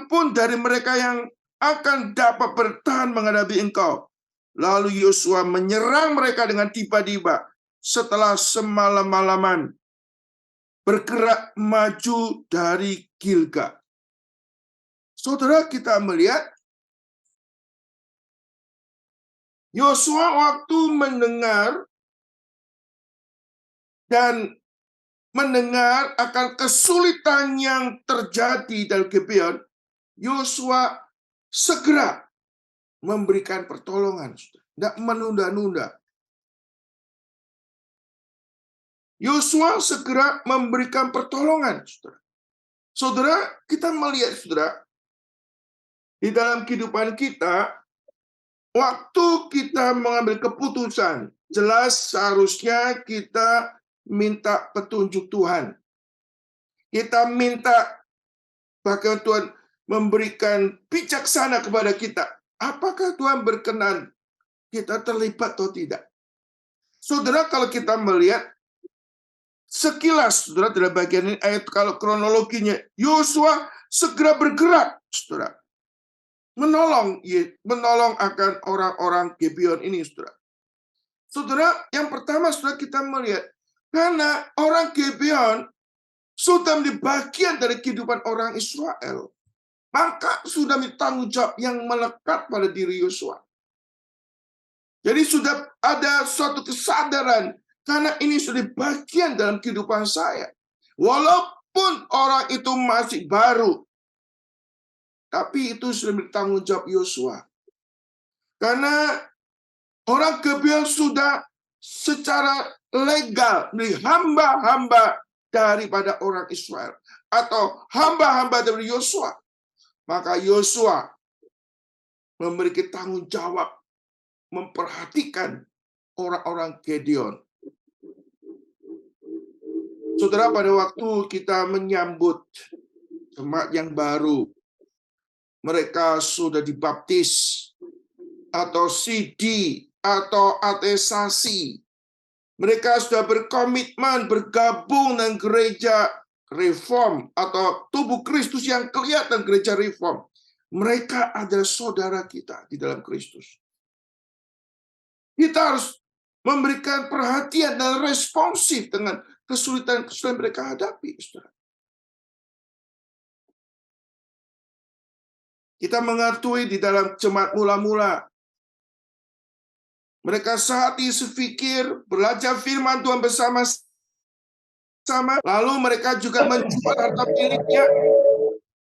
S1: pun dari mereka yang akan dapat bertahan menghadapi engkau. Lalu Yosua menyerang mereka dengan tiba-tiba setelah semalam-malaman bergerak maju dari Gilgal. Saudara, kita melihat Yosua waktu mendengar akan kesulitan yang terjadi dalam Gibeon, Yosua segera memberikan pertolongan, tidak menunda-nunda. Yosua segera memberikan pertolongan, saudara. Saudara, kita melihat, saudara, di dalam kehidupan kita, waktu kita mengambil keputusan, jelas seharusnya kita minta petunjuk Tuhan. Kita minta bahkan Tuhan memberikan bijaksana kepada kita. Apakah Tuhan berkenan kita terlibat atau tidak? Saudara, kalau kita melihat sekilas, saudara, dalam bagian ini ayat, kalau kronologinya, Yosua segera bergerak, saudara, menolong akan orang-orang Gibeon ini, saudara. Saudara, yang pertama, saudara, kita melihat karena orang Gibeon sudah menjadi bagian dari kehidupan orang Israel, maka sudah menjadi tanggung jawab yang melekat pada diri Yosua. Jadi sudah ada suatu kesadaran, karena ini sudah bagian dalam kehidupan saya. Walaupun orang itu masih baru, tapi itu sudah menjadi tanggung jawab Yosua. Karena orang Gibeon sudah secara legal menjadi hamba-hamba daripada orang Israel, atau hamba-hamba dari Yosua. Maka Yosua memiliki tanggung jawab memperhatikan orang-orang Gibeon. Saudara, pada waktu kita menyambut jemaat yang baru, mereka sudah dibaptis, atau CD, atau ateisasi. Mereka sudah berkomitmen bergabung dengan gereja reform, atau tubuh Kristus yang kelihatan gereja reform. Mereka adalah saudara kita di dalam Kristus. Kita harus memberikan perhatian dan responsif dengan kesulitan-kesulitan mereka hadapi, saudara. Kita mengakui di dalam jemaat mula-mula, mereka saat ini sepikir, belajar firman Tuhan bersama-sama, lalu mereka juga menjual harta miliknya,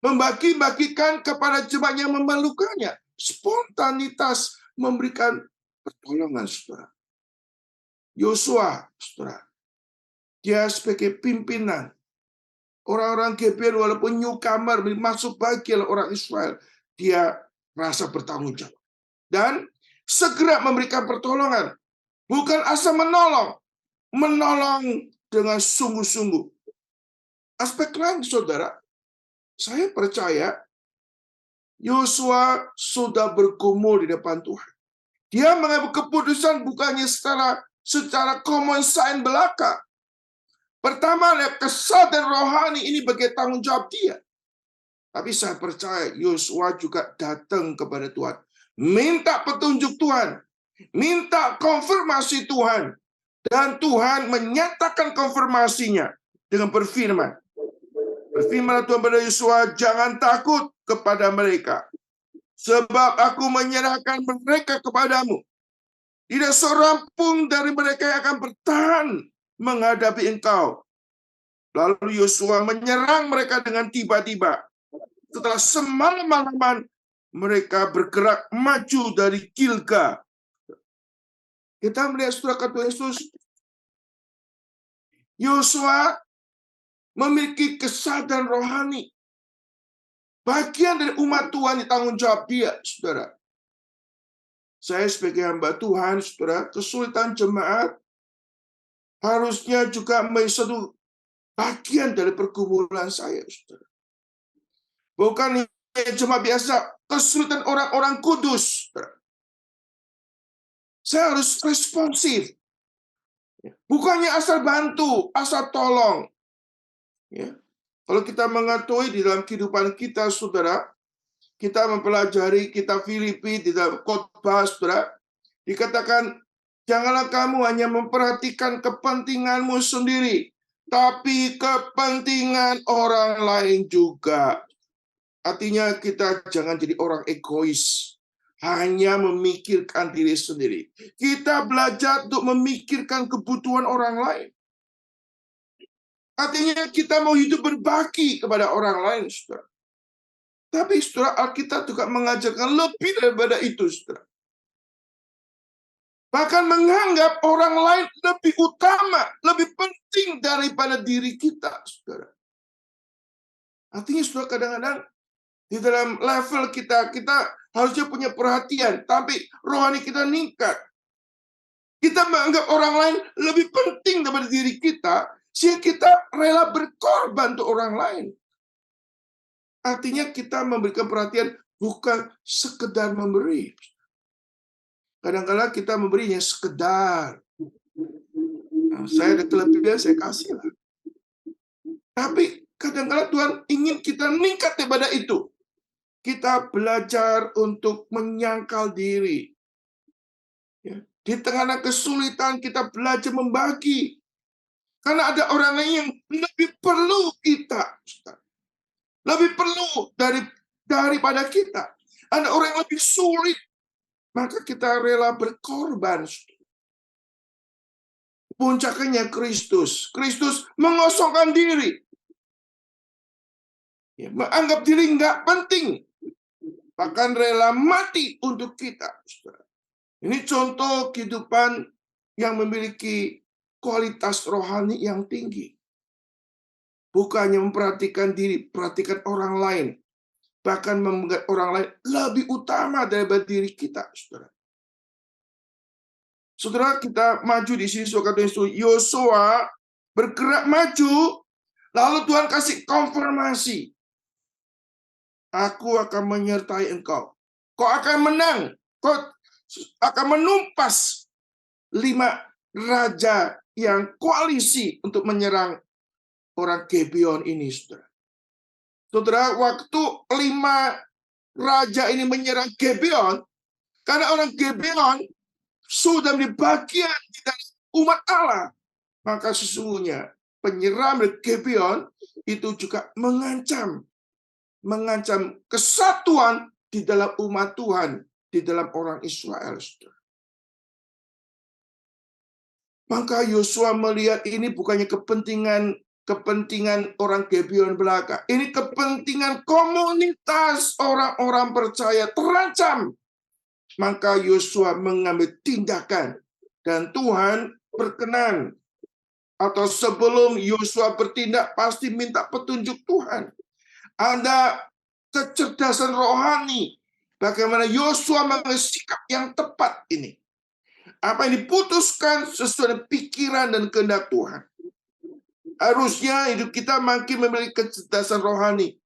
S1: membagi-bagikan kepada jemaat yang memerlukannya. Spontanitas memberikan pertolongan, saudara. Yosua, saudara, dia sebagai pimpinan orang-orang Gibeon, walaupun newcomer, masuk bagian orang Israel, dia merasa bertanggung jawab dan segera memberikan pertolongan. Bukan asal menolong dengan sungguh-sungguh. Aspek lain, saudara, saya percaya Yosua sudah bergumul di depan Tuhan. Dia mengambil keputusan bukannya secara common sense belaka. Pertama, kesadaran rohani ini bagi tanggung jawab dia. Tapi saya percaya Yosua juga datang kepada Tuhan, minta petunjuk Tuhan, minta konfirmasi Tuhan, dan Tuhan menyatakan konfirmasinya dengan berfirman. Berfirman Tuhan pada Yosua, jangan takut kepada mereka, sebab aku menyerahkan mereka kepadamu. Tidak seorang pun dari mereka yang akan bertahan menghadapi engkau. Lalu Yosua menyerang mereka dengan tiba-tiba. Setelah semalam-malaman mereka bergerak maju dari Gilgal. Kita melihat saudara kata Yesus, Yosua memiliki kesadaran rohani. Bagian dari umat Tuhan yang tanggung jawab dia, saudara. Saya sebagai hamba Tuhan, saudara, kesulitan jemaat harusnya juga menjadi satu bagian dari pergumulan saya, saudara. Bukan cuma biasa, kesulitan orang-orang kudus. Saya harus responsif. Bukannya asal bantu, asal tolong. Ya. Kalau kita mengetahui di dalam kehidupan kita, saudara, kita mempelajari kitab Filipi di dalam khotbah, saudara, dikatakan, janganlah kamu hanya memperhatikan kepentinganmu sendiri, tapi kepentingan orang lain juga. Artinya kita jangan jadi orang egois, hanya memikirkan diri sendiri. Kita belajar untuk memikirkan kebutuhan orang lain. Artinya kita mau hidup berbagi kepada orang lain, saudara. Tapi saudara, Alkitab juga mengajarkan lebih daripada itu, saudara. Bahkan menganggap orang lain lebih utama, lebih penting daripada diri kita, saudara. Artinya saudara, kadang-kadang di dalam level kita harusnya punya perhatian, tapi rohani kita meningkat. Kita menganggap orang lain lebih penting daripada diri kita, sehingga kita rela berkorban untuk orang lain. Artinya kita memberikan perhatian bukan sekedar memberi. Kadang-kadang kita memberinya sekedar. Nah, saya ada kelebihan, saya kasih lah. Tapi kadang-kadang Tuhan ingin kita meningkat daripada itu. Kita belajar untuk menyangkal diri. Ya. Di tengah kesulitan kita belajar membagi. Karena ada orang lain yang lebih perlu kita. Lebih perlu daripada kita. Ada orang yang lebih sulit. Maka kita rela berkorban. Puncaknya Kristus. Kristus mengosongkan diri. Ya, menganggap diri nggak penting. Bahkan rela mati untuk kita. Ini contoh kehidupan yang memiliki kualitas rohani yang tinggi. Bukannya memperhatikan diri, perhatikan orang lain. Bahkan membuat orang lain lebih utama daripada diri kita, saudara. Saudara, kita maju di sini, Yosua bergerak maju, lalu Tuhan kasih konfirmasi. Aku akan menyertai engkau. Kau akan menang. Kau akan menumpas 5 raja yang koalisi untuk menyerang orang Gibeon ini, saudara. Saudara, waktu 5 raja ini menyerang Gibeon, karena orang Gibeon sudah menjadi bagian di dalam umat Allah, maka sesungguhnya penyerang Gibeon itu juga mengancam kesatuan di dalam umat Tuhan, di dalam orang Israel, saudara. Maka Yosua melihat ini bukannya kepentingan orang Gibeon belaka. Ini kepentingan komunitas orang-orang percaya terancam. Maka Yosua mengambil tindakan. Dan Tuhan berkenan. Atau sebelum Yosua bertindak, pasti minta petunjuk Tuhan. Ada kecerdasan rohani. Bagaimana Yosua mengambil sikap yang tepat ini. Apa yang diputuskan sesuai dengan pikiran dan kehendak Tuhan. Harusnya hidup kita makin memiliki kecerdasan rohani.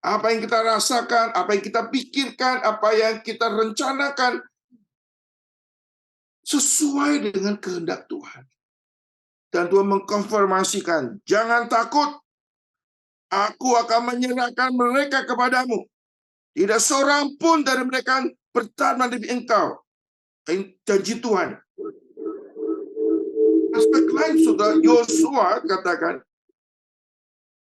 S1: Apa yang kita rasakan, apa yang kita pikirkan, apa yang kita rencanakan, sesuai dengan kehendak Tuhan. Dan Tuhan mengkonfirmasikan, jangan takut, aku akan menyerahkan mereka kepadamu. Tidak seorang pun dari mereka bertahan di engkau. Janji Tuhan. Aspek lain, saudara, Yosua katakan,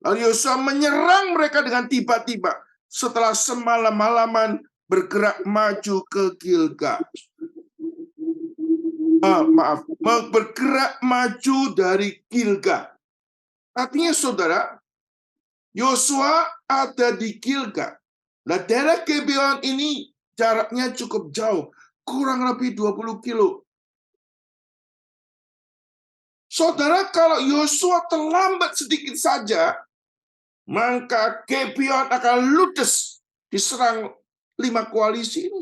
S1: lalu Yosua menyerang mereka dengan tiba-tiba setelah semalam-malaman bergerak maju ke Gilgal. Bergerak maju dari Gilgal. Artinya, saudara, Yosua ada di Gilgal. Nah, daerah Gibeon ini jaraknya cukup jauh, kurang lebih 20 kilo. Saudara, kalau Yosua terlambat sedikit saja, maka Gibeon akan ludes diserang 5 koalisi ini.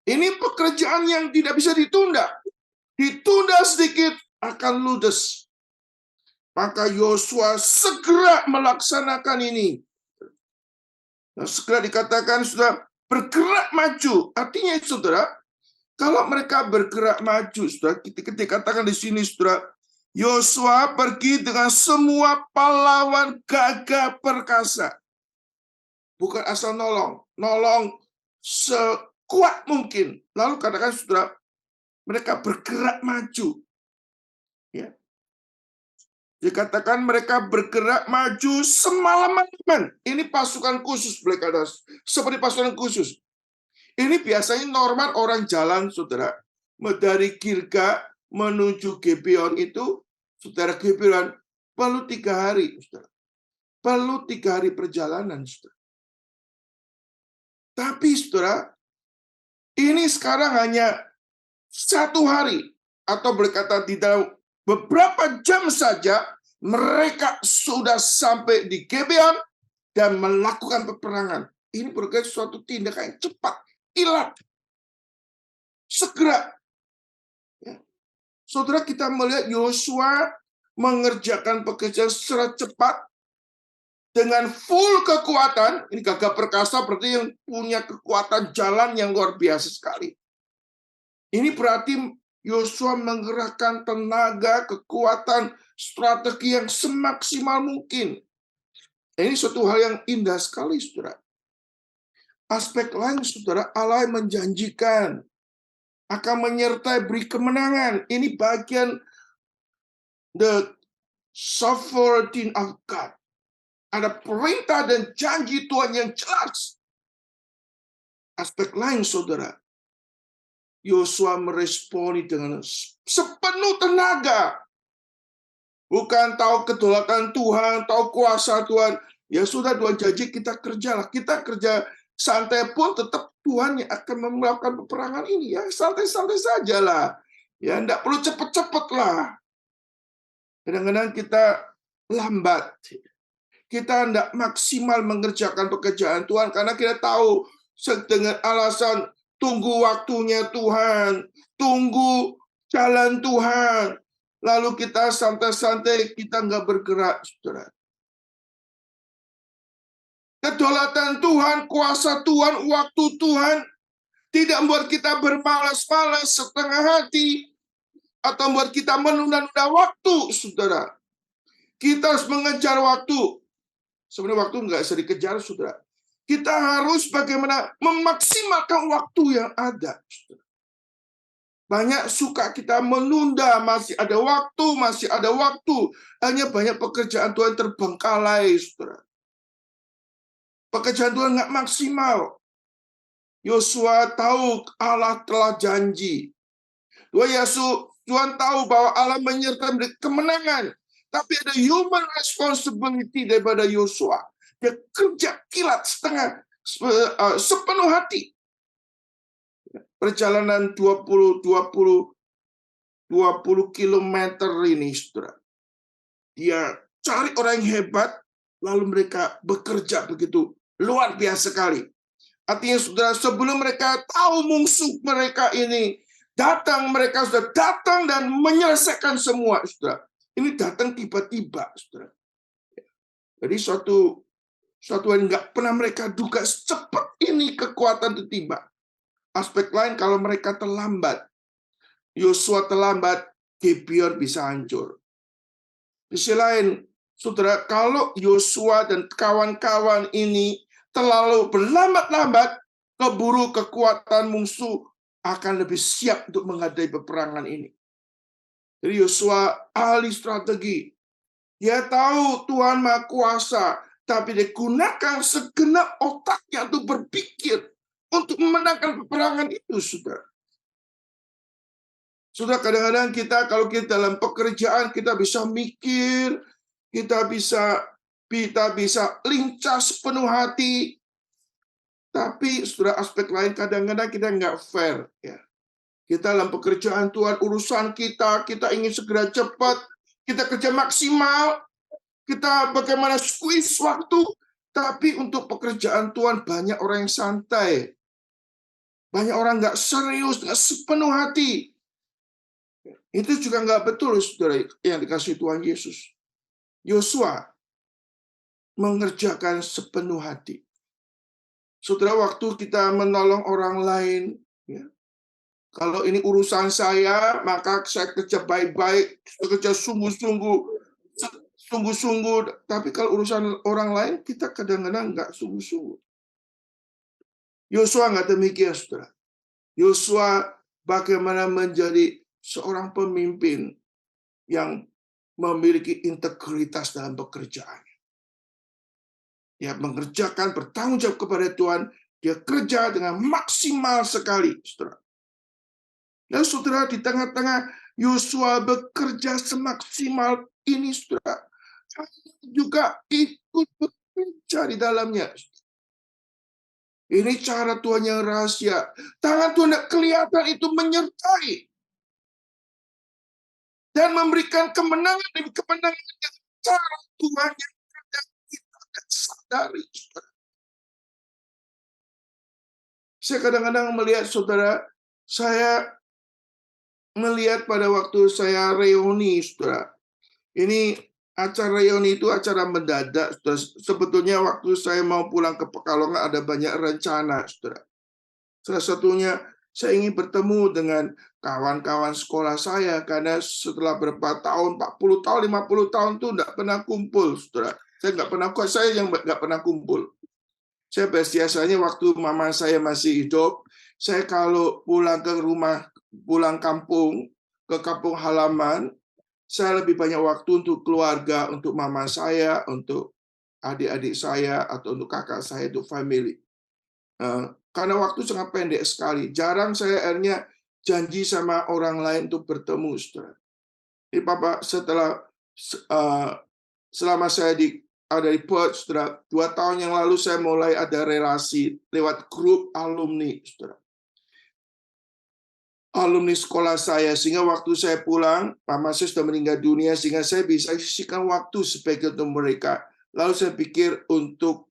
S1: Ini pekerjaan yang tidak bisa ditunda. Ditunda sedikit akan ludes. Maka Yosua segera melaksanakan ini. Nah, segera dikatakan sudah bergerak maju. Artinya, saudara, kalau mereka bergerak maju, saudara, kita katakan di sini, saudara, Yosua pergi dengan semua pahlawan gagah perkasa. Bukan asal nolong sekuat mungkin. Lalu katakan saudara, mereka bergerak maju. Ya. Dikatakan mereka bergerak maju semalaman. Ini pasukan khusus, mereka seperti pasukan khusus. Ini biasanya normal orang jalan, saudara. Dari Gilgal menuju Gibeon itu, saudara, Gibeon perlu 3 hari, saudara. Perlu 3 hari perjalanan, saudara. Tapi, saudara, ini sekarang hanya 1 hari, atau berkata di dalam beberapa jam saja, mereka sudah sampai di Gibeon dan melakukan peperangan. Ini berarti suatu tindakan yang cepat, kilat, segera. Ya. Saudara, kita melihat Yosua mengerjakan pekerjaan secara cepat dengan full kekuatan. Ini gagah perkasa berarti yang punya kekuatan jalan yang luar biasa sekali. Ini berarti Yosua menggerakkan tenaga, kekuatan, strategi yang semaksimal mungkin. Ini suatu hal yang indah sekali, saudara. Aspek lain, saudara, Allah menjanjikan akan menyertai beri kemenangan. Ini bagian the sovereignty of God. Ada perintah dan janji Tuhan yang jelas. Aspek lain, saudara, Yosua meresponi dengan sepenuh tenaga. Bukan tahu kedaulatan Tuhan, tahu kuasa Tuhan. Ya sudah, Tuhan janji, kita kerjalah. Kita kerja santai pun tetap Tuhan yang akan melakukan peperangan ini. Ya santai-santai saja lah. Ya enggak perlu cepet-cepet lah. Kadang-kadang kita lambat. Kita enggak maksimal mengerjakan pekerjaan Tuhan karena kita tahu dengan alasan tunggu waktunya Tuhan, tunggu jalan Tuhan. Lalu kita santai-santai, kita nggak bergerak, saudara. Kedaulatan Tuhan, kuasa Tuhan, waktu Tuhan tidak membuat kita bermalas-malas setengah hati atau membuat kita menunda-nunda waktu, saudara. Kita harus mengejar waktu. Sebenarnya waktu nggak bisa dikejar, saudara. Kita harus bagaimana memaksimalkan waktu yang ada, saudara. Banyak suka kita menunda, masih ada waktu. Hanya banyak pekerjaan Tuhan terbengkalai, saudara. Pekerjaan Tuhan nggak maksimal. Yosua tahu Allah telah janji. Tuhan tahu bahwa Allah menyertai kemenangan. Tapi ada human responsibility daripada Yosua. Dia kerja kilat sepenuh hati. Perjalanan 20 km ini, saudara. Dia cari orang yang hebat, lalu mereka bekerja begitu luar biasa sekali. Artinya, saudara, sebelum mereka tahu musuh mereka ini datang, mereka sudah datang dan menyelesaikan semua, saudara. Ini datang tiba-tiba, saudara. Jadi suatu yang nggak pernah mereka duga secepat ini kekuatan itu tiba. Aspek lain, kalau mereka terlambat, Yosua terlambat, Gibeon bisa hancur. Di sisi lain, saudara, kalau Yosua dan kawan-kawan ini terlalu berlambat-lambat, keburu kekuatan musuh akan lebih siap untuk menghadapi peperangan ini. Jadi Yosua ahli strategi. Dia tahu Tuhan Maha Kuasa, tapi dia gunakan segenap otaknya untuk berpikir untuk memenangkan peperangan itu, saudara. Sudah kadang-kadang kalau kita dalam pekerjaan, kita bisa mikir, kita bisa lincah sepenuh hati. Tapi saudara, aspek lain kadang-kadang kita nggak fair. Ya. Kita dalam pekerjaan Tuhan, urusan kita ingin segera cepat, kita kerja maksimal, kita bagaimana squeeze waktu, tapi untuk pekerjaan Tuhan banyak orang yang santai. Banyak orang nggak serius, nggak sepenuh hati. Itu juga nggak betul, saudara, yang dikasih Tuhan Yesus. Yosua mengerjakan sepenuh hati. Saudara, waktu kita menolong orang lain, ya, Kalau ini urusan saya, maka saya kerja baik-baik, saya kerja sungguh-sungguh, Tapi kalau urusan orang lain, kita kadang-kadang nggak sungguh-sungguh. Yosua nggak demikian, saudara. Yosua bagaimana menjadi seorang pemimpin yang memiliki integritas dalam pekerjaan. Dia mengerjakan, bertanggung jawab kepada Tuhan, dia kerja dengan maksimal sekali, saudara. Dan saudara, di tengah-tengah Yosua bekerja semaksimal ini, saudara, juga ikut bekerja di dalamnya. Ini cara Tuhan yang rahasia. Tangan Tuhan yang kelihatan itu menyertai dan memberikan kemenangan demi kemenangan dengan cara Tuhan yang kita tidak sadari. Saya kadang-kadang melihat saudara, saya melihat pada waktu saya reuni, saudara. Ini acara reuni itu acara mendadak, saudara. Sebetulnya waktu saya mau pulang ke Pekalongan ada banyak rencana, saudara. Salah satunya saya ingin bertemu dengan kawan-kawan sekolah saya karena setelah berapa tahun, 40 tahun, 50 tahun tuh nggak pernah kumpul, saudara. Saya yang nggak pernah kumpul. Saya biasanya waktu mama saya masih hidup, saya kalau pulang ke rumah, pulang kampung, ke kampung halaman, saya lebih banyak waktu untuk keluarga, untuk mama saya, untuk adik-adik saya, atau untuk kakak saya, untuk family. Karena waktu sangat pendek sekali. Jarang saya akhirnya janji sama orang lain untuk bertemu, saudara. Jadi Papa, selama saya ada di Perth, saudara, 2 tahun yang lalu saya mulai ada relasi lewat grup alumni, saudara. Alumni sekolah saya, sehingga waktu saya pulang, Mama saya sudah meninggal dunia, sehingga saya bisa sisihkan waktu sebagai untuk mereka. Lalu saya pikir untuk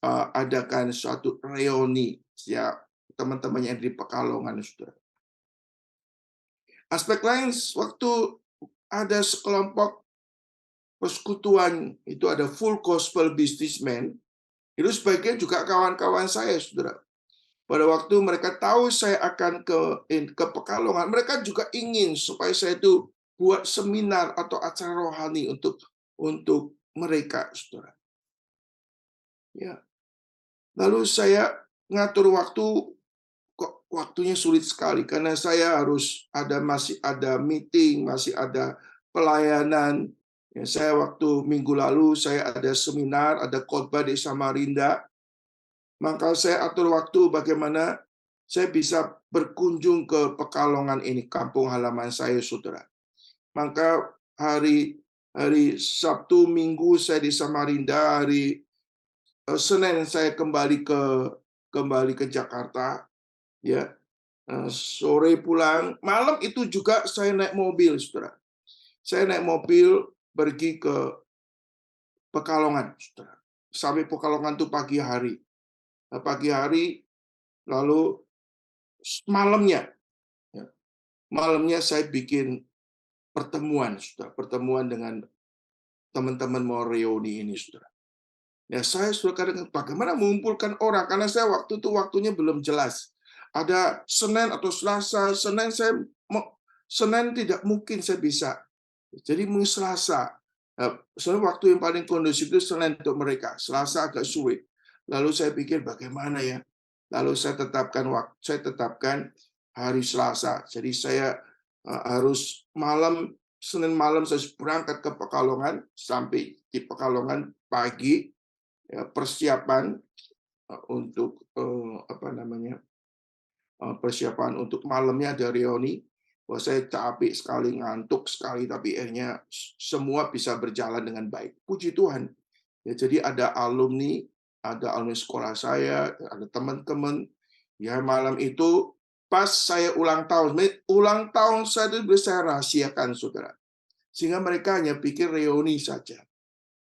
S1: adakan suatu reuni ya teman-teman yang di Pekalongan, saudara. Aspek lain, waktu ada sekelompok persekutuan, itu ada full gospel businessman, itu sebagian juga kawan-kawan saya, saudara. Pada waktu mereka tahu saya akan ke Pekalongan, mereka juga ingin supaya saya itu buat seminar atau acara rohani untuk mereka, saudara. Ya. Lalu saya ngatur waktu, kok waktunya sulit sekali karena saya masih ada meeting, masih ada pelayanan. Ya, saya waktu minggu lalu saya ada seminar, ada khotbah di Samarinda. Maka saya atur waktu bagaimana saya bisa berkunjung ke Pekalongan ini, kampung halaman saya, saudara. Maka hari Sabtu, Minggu saya di Samarinda, hari Senin saya kembali ke Jakarta, ya. Sore pulang, malam itu juga saya naik mobil, saudara. Saya naik mobil pergi ke Pekalongan, saudara. Sampai Pekalongan itu pagi hari. Pagi hari, lalu malamnya saya bikin pertemuan, saudara. Pertemuan dengan teman-teman mau reuni ini, saudara. Ya, saya sudah kadang bagaimana mengumpulkan orang, karena saya waktu itu waktunya belum jelas. Ada Senin atau Selasa, Senin tidak mungkin saya bisa. Jadi mungkin Selasa. Soalnya waktu yang paling kondusif itu Senin untuk mereka. Selasa agak sulit. Lalu saya pikir bagaimana ya. Lalu saya tetapkan hari Selasa. Jadi saya harus Senin malam saya berangkat ke Pekalongan, sampai di Pekalongan pagi, ya, persiapan untuk persiapan untuk malamnya ada reuni. Wah, saya capek sekali, ngantuk sekali, tapi akhirnya semua bisa berjalan dengan baik. Puji Tuhan. Ya, jadi ada alumni sekolah saya, ada teman-teman. Ya, malam itu pas saya ulang tahun saya itu bisa saya rahasiakan, saudara. Sehingga mereka hanya pikir reuni saja.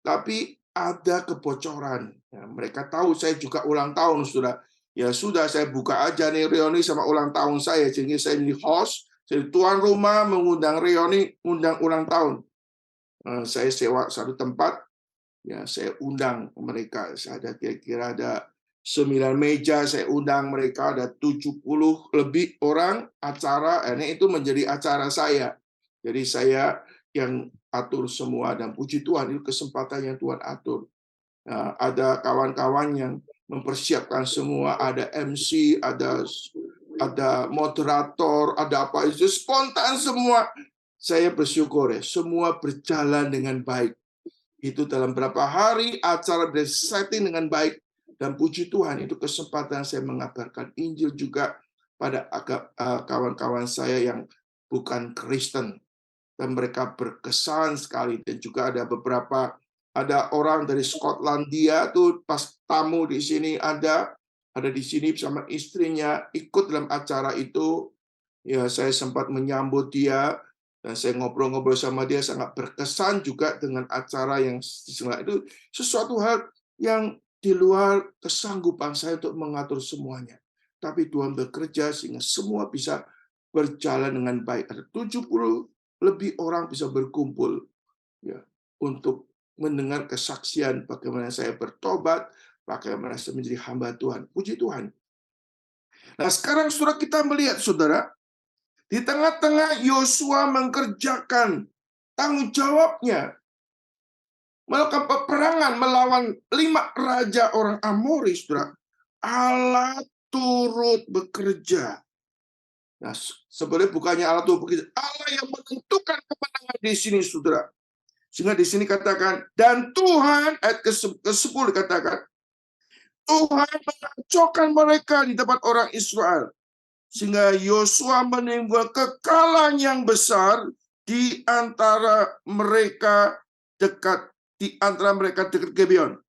S1: Tapi ada kebocoran. Ya, mereka tahu saya juga ulang tahun, saudara. Ya sudah, saya buka aja nih reuni sama ulang tahun saya. Jadi saya ini host, jadi tuan rumah mengundang reuni, undang ulang tahun. Saya sewa satu tempat, ya saya undang mereka. Kira-kira ada 9 meja, saya undang mereka, ada 70 lebih orang acara, ini itu menjadi acara saya. Jadi saya yang atur semua, dan puji Tuhan itu kesempatan yang Tuhan atur. Nah, ada kawan-kawan yang mempersiapkan semua, ada MC, ada moderator, ada apa, itu spontan semua. Saya bersyukur ya, semua berjalan dengan baik. Itu dalam berapa hari acara setting dengan baik, dan puji Tuhan itu kesempatan saya mengabarkan Injil juga pada kawan-kawan saya yang bukan Kristen, dan mereka berkesan sekali. Dan juga ada orang dari Skotlandia tuh pas tamu di sini, ada di sini bersama istrinya ikut dalam acara itu. Ya, saya sempat menyambut dia, dan saya ngobrol-ngobrol sama dia, sangat berkesan juga dengan acara yang itu sesuatu hal yang di luar kesanggupan saya untuk mengatur semuanya. Tapi Tuhan bekerja sehingga semua bisa berjalan dengan baik. Ada 70 lebih orang bisa berkumpul ya untuk mendengar kesaksian bagaimana saya bertobat, bagaimana saya menjadi hamba Tuhan. Puji Tuhan. Nah, sekarang saudara, kita melihat saudara, di tengah-tengah Yosua mengerjakan tanggung jawabnya, melakukan peperangan melawan 5 raja orang Amori, saudara, Allah turut bekerja. Nah, sebenarnya bukannya Allah turut bekerja, Allah yang menentukan kemenangan di sini, saudara. Sehingga di sini katakan, dan Tuhan, ayat ke-10 dikatakan, Tuhan mengacaukan mereka di depan orang Israel, sehingga Yosua menimbul kekalahan yang besar di antara mereka dekat Gibeon,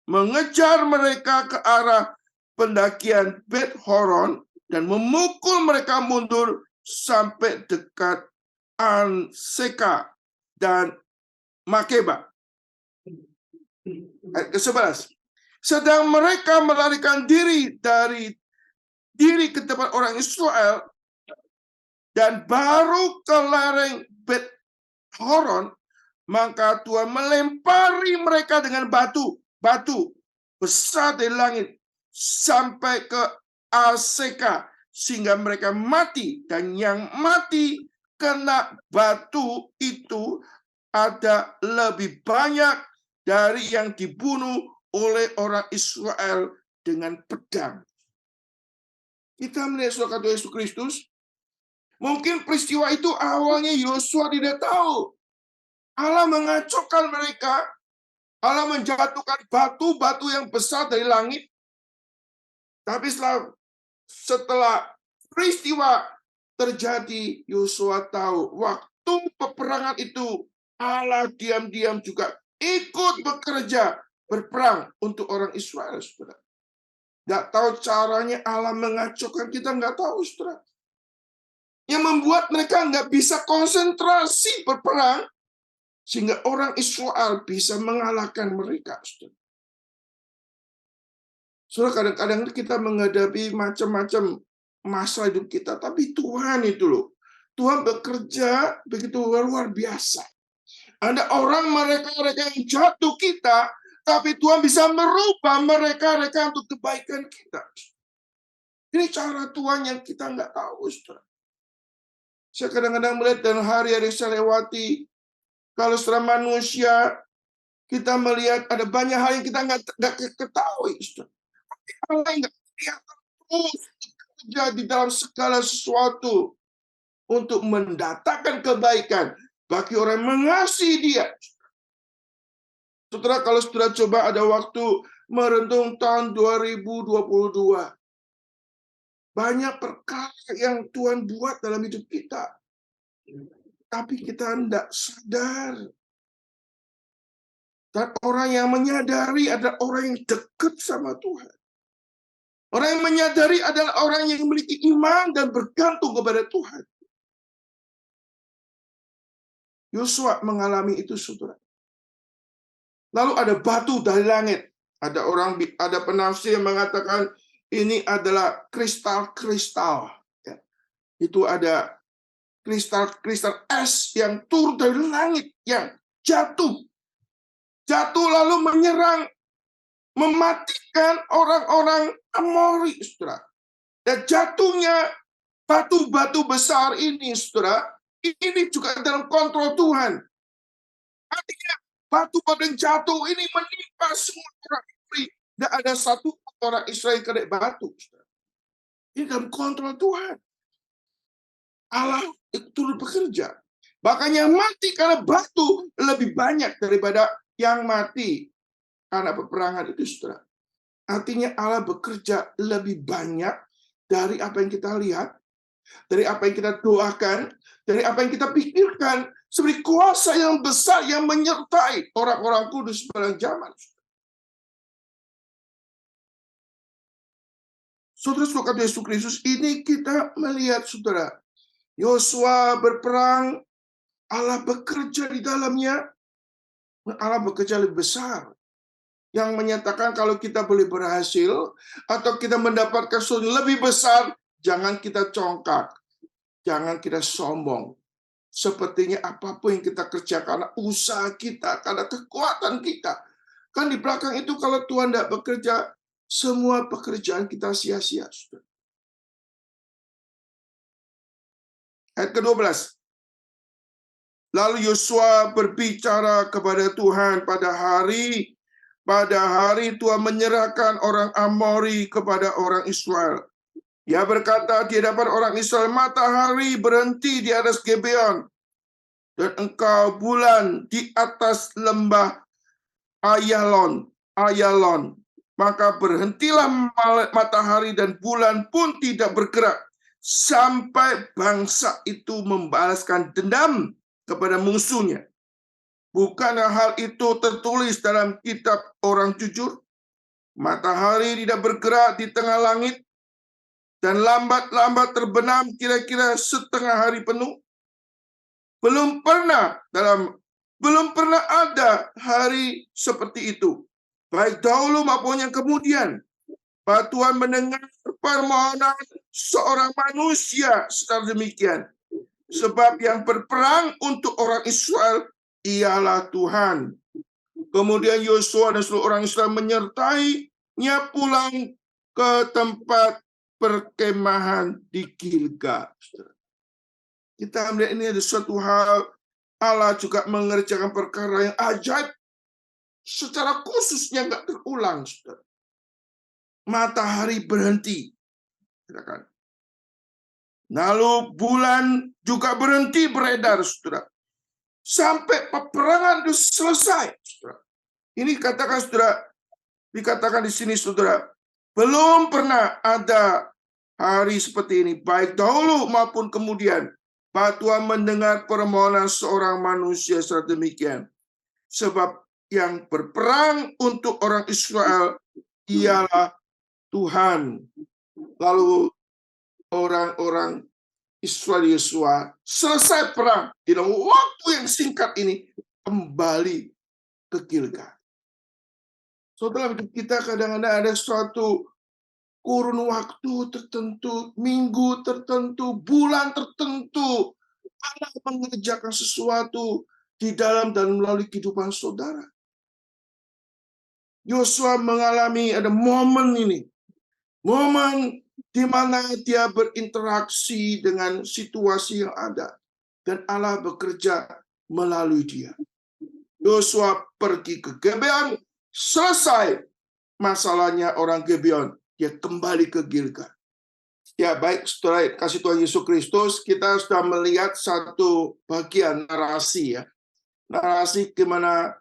S1: mengejar mereka ke arah pendakian Bet Horon dan memukul mereka mundur sampai dekat Anseka dan Makeba. Ayat ke-11. Sedang mereka melarikan diri ke depan orang Israel, dan baru ke lereng Bet Horon, maka Tuhan melempari mereka dengan batu besar dari langit sampai ke Aseka, sehingga mereka mati, dan yang mati kena batu itu ada lebih banyak dari yang dibunuh oleh orang Israel dengan pedang. Kita melihat saudara Yesus Kristus, mungkin peristiwa itu awalnya Yosua tidak tahu. Allah mengacaukan mereka, Allah menjatuhkan batu-batu yang besar dari langit. Tapi setelah peristiwa terjadi, Yosua tahu waktu peperangan itu Allah diam-diam juga ikut bekerja berperang untuk orang Israel, saudara. Nggak tahu caranya Allah mengacaukan, kita nggak tahu, saudara. Yang membuat mereka nggak bisa konsentrasi berperang, sehingga orang Israel bisa mengalahkan mereka, saudara. Saudara, kadang-kadang kita menghadapi macam-macam masa hidup kita, tapi Tuhan itu loh, Tuhan bekerja begitu luar biasa. Ada orang mereka yang jatuh kita, tapi Tuhan bisa merubah mereka untuk kebaikan kita. Ini cara Tuhan yang kita nggak tahu, saudara. Saya kadang-kadang melihat dan hari-hari saya lewati, kalau secara manusia, kita melihat ada banyak hal yang kita nggak ketahui, saudara. Allah yang nggak kelihatan terus bekerja di dalam segala sesuatu untuk mendatangkan kebaikan bagi orang yang mengasihi Dia. Saudara, kalau saudara coba ada waktu merenung tahun 2022, banyak perkara yang Tuhan buat dalam hidup kita, tapi kita tidak sadar. Dan orang yang menyadari adalah orang yang dekat sama Tuhan. Orang yang menyadari adalah orang yang memiliki iman dan bergantung kepada Tuhan. Yosua mengalami itu, saudara. Lalu ada batu dari langit. Ada penafsir yang mengatakan ini adalah kristal-kristal. Ya. Itu ada kristal-kristal es yang turun dari langit, yang jatuh lalu menyerang, mematikan mematikan orang-orang Amori, saudara. Dan jatuhnya batu-batu besar ini, saudara, ini juga dalam kontrol Tuhan. Artinya batu-batu yang jatuh ini menimpa semua orang Amori. Tidak ada satu orang Israel kena batu, saudara. Ini dalam kontrol Tuhan. Allah itu turut bekerja. Makanya mati karena batu lebih banyak daripada yang mati karena peperangan itu, saudara. Artinya Allah bekerja lebih banyak dari apa yang kita lihat, dari apa yang kita doakan, dari apa yang kita pikirkan, seperti kuasa yang besar yang menyertai orang-orang kudus pada zaman. Saudara-saudara Yesus Kristus, ini kita melihat, saudara, Yosua berperang, Allah bekerja di dalamnya, Allah bekerja lebih besar. Yang menyatakan kalau kita boleh berhasil, atau kita mendapatkan sesuatu yang lebih besar, jangan kita congkak, jangan kita sombong. Sepertinya apapun yang kita kerjakan, karena usaha kita, karena kekuatan kita. Kan di belakang itu kalau Tuhan tidak bekerja, semua pekerjaan kita sia-sia. Ayat ke-12. Lalu Yosua berbicara kepada Tuhan pada hari Tuhan menyerahkan orang Amori kepada orang Israel. Ia berkata di hadapan orang Israel, matahari berhenti di atas Gibeon, dan engkau bulan di atas lembah Ayalon. Maka berhentilah matahari dan bulan pun tidak bergerak, sampai bangsa itu membalaskan dendam kepada musuhnya. Bukanlah hal itu tertulis dalam kitab orang jujur? Matahari tidak bergerak di tengah langit, dan lambat-lambat terbenam kira-kira setengah hari penuh. Belum pernah ada hari seperti itu, baik dahulu maupun yang kemudian. Tuhan mendengar permohonan seorang manusia secara demikian. Sebab yang berperang untuk orang Israel ialah Tuhan. Kemudian Yosua dan seluruh orang Israel menyertainya pulang ke tempat perkemahan di Gilgal. Kita melihat ini ada suatu hal, Allah juga mengerjakan perkara yang ajaib secara khususnya nggak terulang, saudara. Matahari berhenti, lalu bulan juga berhenti beredar, saudara. Sampai peperangan itu selesai, saudara. Ini katakan, saudara, dikatakan di sini, saudara, belum pernah ada hari seperti ini, baik dahulu maupun kemudian. Tuhan mendengar permohonan seorang manusia secara demikian. Sebab yang berperang untuk orang Israel ialah Tuhan. Lalu orang-orang Israel Yosua selesai perang di dalam waktu yang singkat ini kembali ke Gilgal. Saudara, kita kadang-kadang ada suatu kurun waktu tertentu, minggu tertentu, bulan tertentu, Allah mengerjakan sesuatu di dalam dan melalui kehidupan saudara. Yosua mengalami ada momen ini, momen di mana dia berinteraksi dengan situasi yang ada, dan Allah bekerja melalui dia. Yosua pergi ke Gibeon, selesai masalahnya orang Gibeon, dia kembali ke Gilgal. Ya baik, setelah kasih Tuhan Yesus Kristus, kita sudah melihat satu bagian narasi, ya. Narasi gimana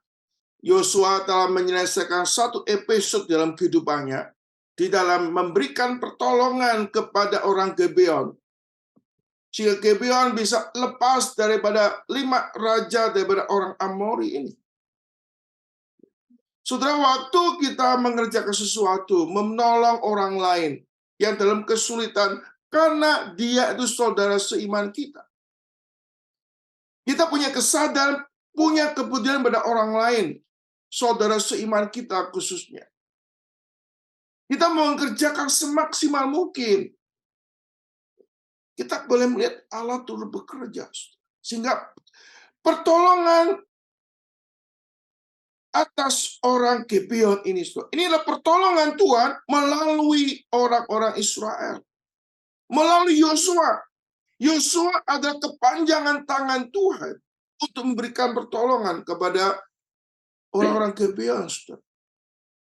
S1: Yosua telah menyelesaikan satu episode dalam kehidupannya, di dalam memberikan pertolongan kepada orang Gibeon. Sehingga Gibeon bisa lepas daripada 5 raja daripada orang Amori ini. Saudara, waktu kita mengerjakan sesuatu, menolong orang lain yang dalam kesulitan, karena dia itu saudara seiman kita. Kita punya kesadaran, punya kepedulian pada orang lain, saudara seiman kita khususnya. Kita mengerjakan semaksimal mungkin. Kita boleh melihat Allah turut bekerja. Sehingga pertolongan atas orang Gibeon ini. Inilah pertolongan Tuhan melalui orang-orang Israel. Melalui Yosua. Yosua adalah kepanjangan tangan Tuhan untuk memberikan pertolongan kepada orang-orang Gibeon.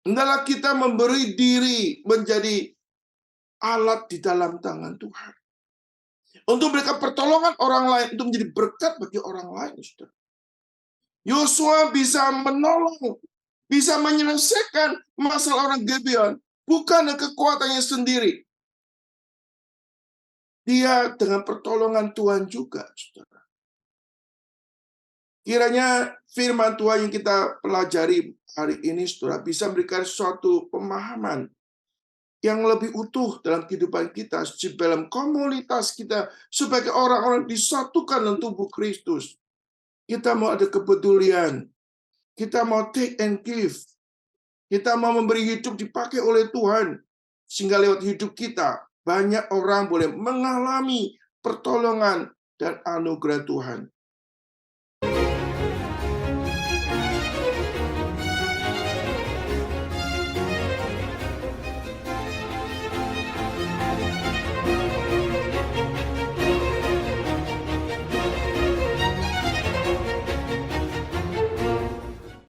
S1: Hendaklah kita memberi diri menjadi alat di dalam tangan Tuhan. Untuk memberikan pertolongan orang lain, untuk menjadi berkat bagi orang lain. Yosua bisa menolong, bisa menyelesaikan masalah orang Gibeon, bukan dengan kekuatannya sendiri. Dia dengan pertolongan Tuhan juga, saudara. Kiranya firman Tuhan yang kita pelajari hari ini, saudara, bisa memberikan suatu pemahaman yang lebih utuh dalam kehidupan kita, dalam komunitas kita, sebagai orang-orang disatukan dalam tubuh Kristus. Kita mau ada kepedulian, kita mau take and give, kita mau memberi hidup dipakai oleh Tuhan, sehingga lewat hidup kita, banyak orang boleh mengalami pertolongan dan anugerah Tuhan.